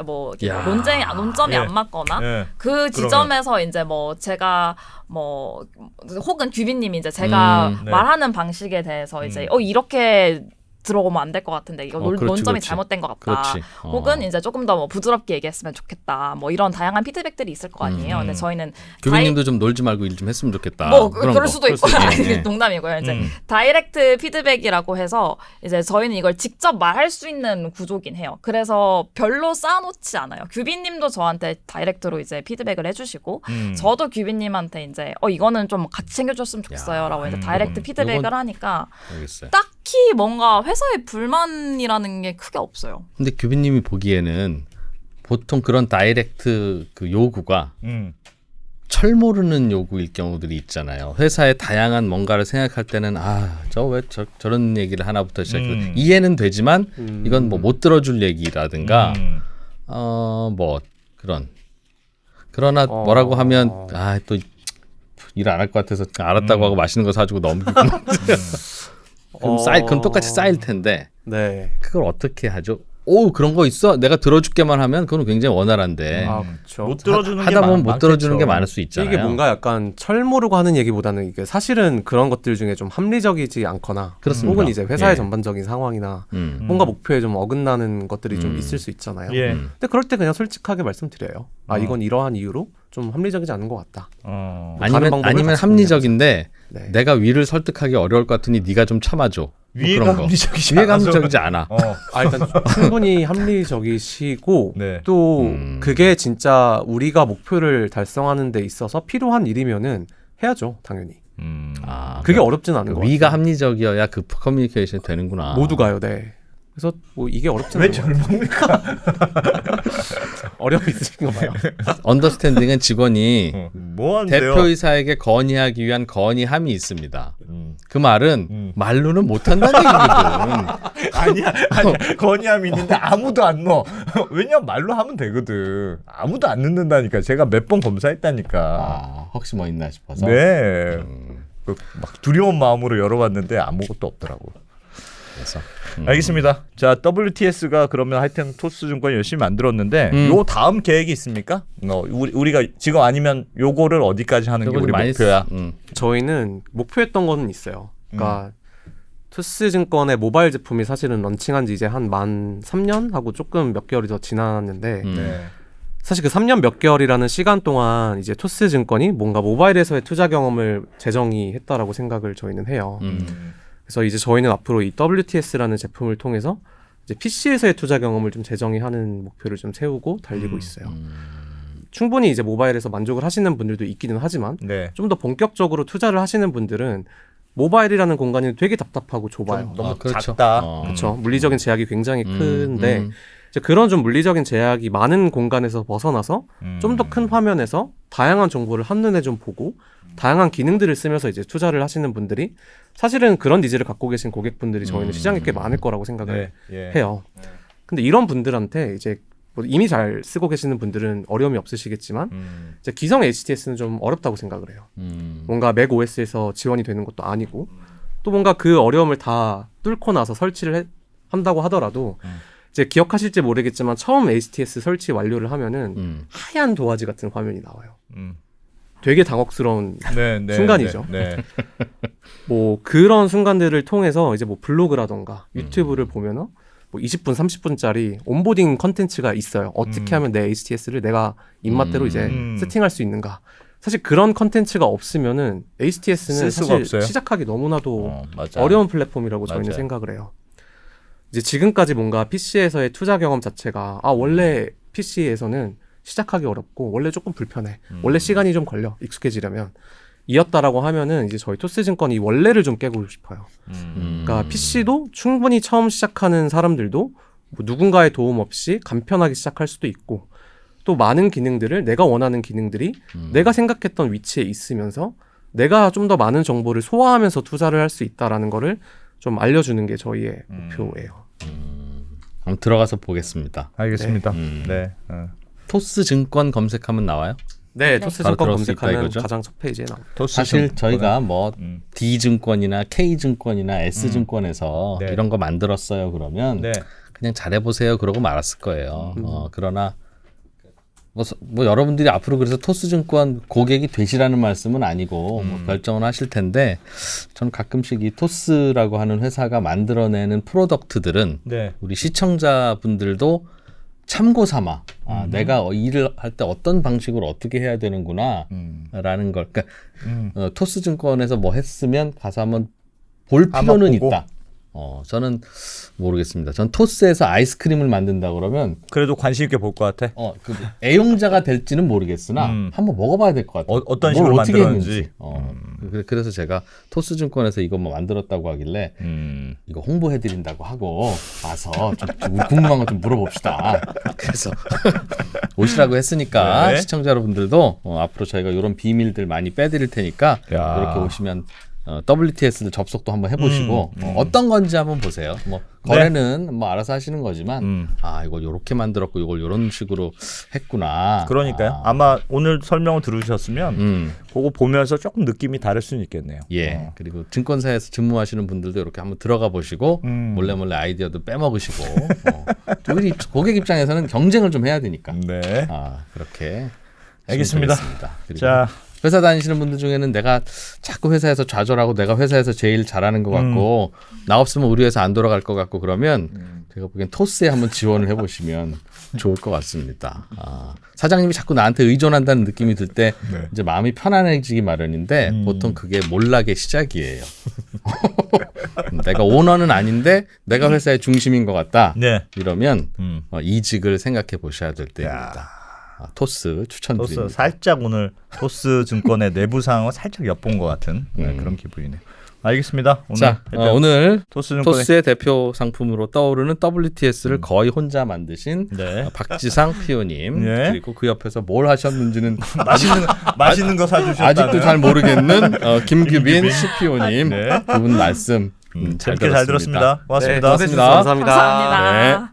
뭐 논점이 예. 안 맞거나 예. 그 지점에서 이제 뭐 제가 뭐 혹은 규빈님이 이제 제가 네. 말하는 방식에 대해서 이제 이렇게 들어오면 안 될 것 같은데 이거 그렇지, 논점이 그렇지. 잘못된 것 같다. 그렇지. 혹은 이제 조금 더 뭐 부드럽게 얘기했으면 좋겠다. 뭐 이런 다양한 피드백들이 있을 거 아니에요. 근데 저희는 교수님도 좀 놀지 말고 일 좀 했으면 좋겠다. 뭐 그런 그럴 거. 수도 있고 예. 농담이고요. 이제 다이렉트 피드백이라고 해서 이제 저희는 이걸 직접 말할 수 있는 구조긴 해요. 그래서 별로 쌓아놓지 않아요. 규빈님도 저한테 다이렉트로 이제 피드백을 해주시고 저도 규빈님한테 이제 이거는 좀 같이 챙겨줬으면 좋겠어요라고 이제 다이렉트 피드백을 하니까 알겠어요. 딱히 뭔가 회사의 불만이라는 게 크게 없어요. 근데 규빈님이 보기에는 보통 그런 다이렉트 그 요구가 철 모르는 요구일 경우들이 있잖아요. 회사의 다양한 뭔가를 생각할 때는 저 왜 저런 얘기를 하나부터 시작해서 이해는 되지만 이건 뭐 못 들어줄 얘기라든가 뭐 그러나 뭐라고 하면 또 일 안 할 것 같아서 알았다고 하고 맛있는 거 사주고 넘기고 그럼 똑같이 쌓일 텐데 네. 그걸 어떻게 하죠? 그런 거 있어? 내가 들어줄게만 하면 그건 굉장히 원활한데 그렇죠. 못 들어주는 게 하다 보면 못 들어주는 게 많겠죠. 많을 수 있잖아요. 이게 뭔가 약간 철 모르고 하는 얘기보다는 이게 사실은 그런 것들 중에 좀 합리적이지 않거나 그렇습니다. 혹은 이제 회사의 예. 전반적인 상황이나 음. 뭔가 목표에 좀 어긋나는 것들이 좀 있을 수 있잖아요. 예. 근데 그럴 때 그냥 솔직하게 말씀드려요. 이건 이러한 이유로 좀 합리적이지 않은 것 같다. 다른 방법을 아니면 같이 합리적인데 네. 내가 위를 설득하기 어려울 것 같으니 네가 좀 참아줘. 뭐 위에가 그런 거. 합리적이지 위에가 않아서. 합리적이지 않아. 일단 충분히 합리적이시고 네. 또 그게 진짜 우리가 목표를 달성하는 데 있어서 필요한 일이면은 해야죠, 당연히. 그게 어렵진 않은 것 같아요. 위가 합리적이어야 그 커뮤니케이션이 되는구나. 모두가요, 네. 그래서 뭐 이게 어렵진 왜 않은 것 같아요. 절망입니까? 어려움이 있으신 거 봐요. 언더스탠딩은 직원이 뭐 하는데요? 대표이사에게 건의하기 위한 건의함이 있습니다. 그 말은 말로는 못한다는 얘기거든. 아니야. 건의함이 있는데 아무도 안 넣어. 왜냐면 말로 하면 되거든. 아무도 안 넣는다니까. 제가 몇 번 검사했다니까. 혹시 뭐 있나 싶어서. 네. 막 두려운 마음으로 열어봤는데 아무것도 없더라고. 그래서 알겠습니다. 자, WTS가 그러면 하여튼 토스증권 열심히 만들었는데 요 다음 계획이 있습니까? 우리가 지금 아니면 요거를 어디까지 하는 게 우리 목표야? 저희는 목표했던 거는 있어요. 그러니까 투스증권의 모바일 제품이 사실은 런칭한 지 이제 한 만 3년 하고 조금 몇 개월이 더 지났는데 네. 사실 그 3년 몇 개월이라는 시간 동안 이제 토스증권이 뭔가 모바일에서의 투자 경험을 재정의했다라고 생각을 저희는 해요. 그래서 이제 저희는 앞으로 이 WTS라는 제품을 통해서 이제 PC에서의 투자 경험을 좀 재정의하는 목표를 좀 세우고 달리고 있어요. 충분히 이제 모바일에서 만족을 하시는 분들도 있기는 하지만 네. 좀 더 본격적으로 투자를 하시는 분들은 모바일이라는 공간이 되게 답답하고 좁아요. 너무 그렇죠. 작다. 그렇죠. 물리적인 제약이 굉장히 큰데 이제 그런 좀 물리적인 제약이 많은 공간에서 벗어나서 좀 더 큰 화면에서 다양한 정보를 한눈에 좀 보고 다양한 기능들을 쓰면서 이제 투자를 하시는 분들이 사실은 그런 니즈를 갖고 계신 고객분들이 저희는 시장에 꽤 많을 거라고 생각을 해요. 근데 이런 분들한테 이제 뭐 이미 잘 쓰고 계시는 분들은 어려움이 없으시겠지만 이제 기성 HTS는 좀 어렵다고 생각을 해요. 뭔가 맥 OS에서 지원이 되는 것도 아니고 또 뭔가 그 어려움을 다 뚫고 나서 설치를 한다고 하더라도 이제 기억하실지 모르겠지만 처음 HTS 설치 완료를 하면은 하얀 도화지 같은 화면이 나와요. 되게 당혹스러운 순간이죠. 네. 뭐 그런 순간들을 통해서 이제 뭐 블로그라던가 유튜브를 보면은 뭐 20분, 30분짜리 온보딩 컨텐츠가 있어요. 어떻게 하면 내 HTS를 내가 입맛대로 이제 세팅할 수 있는가. 사실 그런 컨텐츠가 없으면은 HTS는 쓸 수가 사실 없어요. 시작하기 너무나도 맞아요. 어려운 플랫폼이라고 저희는 맞아요. 생각을 해요. 이제 지금까지 뭔가 PC에서의 투자 경험 자체가 원래 PC에서는 시작하기 어렵고 원래 조금 불편해. 원래 시간이 좀 걸려. 익숙해지려면. 이었다라고 하면은 이제 저희 토스증권이 원래를 좀 깨고 싶어요. 그러니까 PC도 충분히 처음 시작하는 사람들도 뭐 누군가의 도움 없이 간편하게 시작할 수도 있고 또 많은 기능들을 내가 원하는 기능들이 내가 생각했던 위치에 있으면서 내가 좀 더 많은 정보를 소화하면서 투자를 할 수 있다라는 거를 좀 알려주는 게 저희의 목표예요. 한번 들어가서 보겠습니다. 알겠습니다. 네. 토스증권 검색하면 나와요? 네, 바로 토스증권 들어갈 수 있다 검색하면 이거죠? 가장 첫 페이지에 나옵니다. 사실 저희가 뭐 D증권이나 K증권이나 S증권에서 네. 이런 거 만들었어요 그러면 네. 그냥 잘해보세요 그러고 말았을 거예요. 그러나 뭐 여러분들이 앞으로 그래서 토스증권 고객이 되시라는 말씀은 아니고 뭐 결정을 하실 텐데 저는 가끔씩 이 토스라고 하는 회사가 만들어내는 프로덕트들은 네. 우리 시청자분들도 참고 삼아 내가 일을 할 때 어떤 방식으로 어떻게 해야 되는구나 라는 걸 그러니까 토스증권에서 뭐 했으면 가서 한번 볼 필요는 보고. 있다. 저는 모르겠습니다. 전 토스에서 아이스크림을 만든다 그러면 그래도 관심 있게 볼 것 같아. 그 애용자가 될지는 모르겠으나 한번 먹어봐야 될 것 같아요. 어떤 뭘 식으로 어떻게 만들었는지. 그래서 제가 토스증권에서 이거 뭐 만들었다고 하길래 이거 홍보해드린다고 하고 와서 좀 궁금한 거 좀 물어봅시다. 그래서 오시라고 했으니까 네. 시청자 여러분들도 앞으로 저희가 이런 비밀들 많이 빼드릴 테니까 야. 이렇게 오시면 WTS 접속도 한번 해보시고 어떤 건지 한번 보세요. 뭐 거래는 뭐 알아서 하시는 거지만 이걸 요렇게 만들었고 이걸 요런 식으로 했구나. 그러니까요. 아마 오늘 설명을 들으셨으면 그거 보면서 조금 느낌이 다를 수는 있겠네요. 예. 그리고 증권사에서 근무하시는 분들도 이렇게 한번 들어가 보시고 몰래 아이디어도 빼먹으시고 또 우리 고객 입장에서는 경쟁을 좀 해야 되니까. 네. 그렇게 알겠습니다. 그리고 자, 회사 다니시는 분들 중에는 내가 자꾸 회사에서 좌절하고 내가 회사에서 제일 잘하는 것 같고 나 없으면 우리 회사 안 돌아갈 것 같고 그러면 제가 보기엔 토스에 한번 지원을 해보시면 좋을 것 같습니다. 사장님이 자꾸 나한테 의존한다는 느낌이 들 때 네. 이제 마음이 편안해지기 마련인데 보통 그게 몰락의 시작이에요. 내가 오너는 아닌데 내가 회사의 중심인 것 같다. 네. 이러면 이직을 생각해 보셔야 될 때입니다. 토스 추천드립니다. 토스 살짝 오늘 토스 증권의 내부 상황을 살짝 엿본 것 같은 그런 기분이네요. 알겠습니다. 오늘 자, 오늘 토스 증권의 토스의 대표 상품으로 떠오르는 WTS를 거의 혼자 만드신 네. 박지상 PO님 네. 그리고 그 옆에서 뭘 하셨는지는 맛있는 거 사주셨다는 아직도 잘 모르겠는 김규빈 CPO님 네. 두 분 말씀 잘 재밌게 잘 들었습니다. 고맙습니다. 네, 고생하셨습니다. 감사합니다. 감사합니다. 네.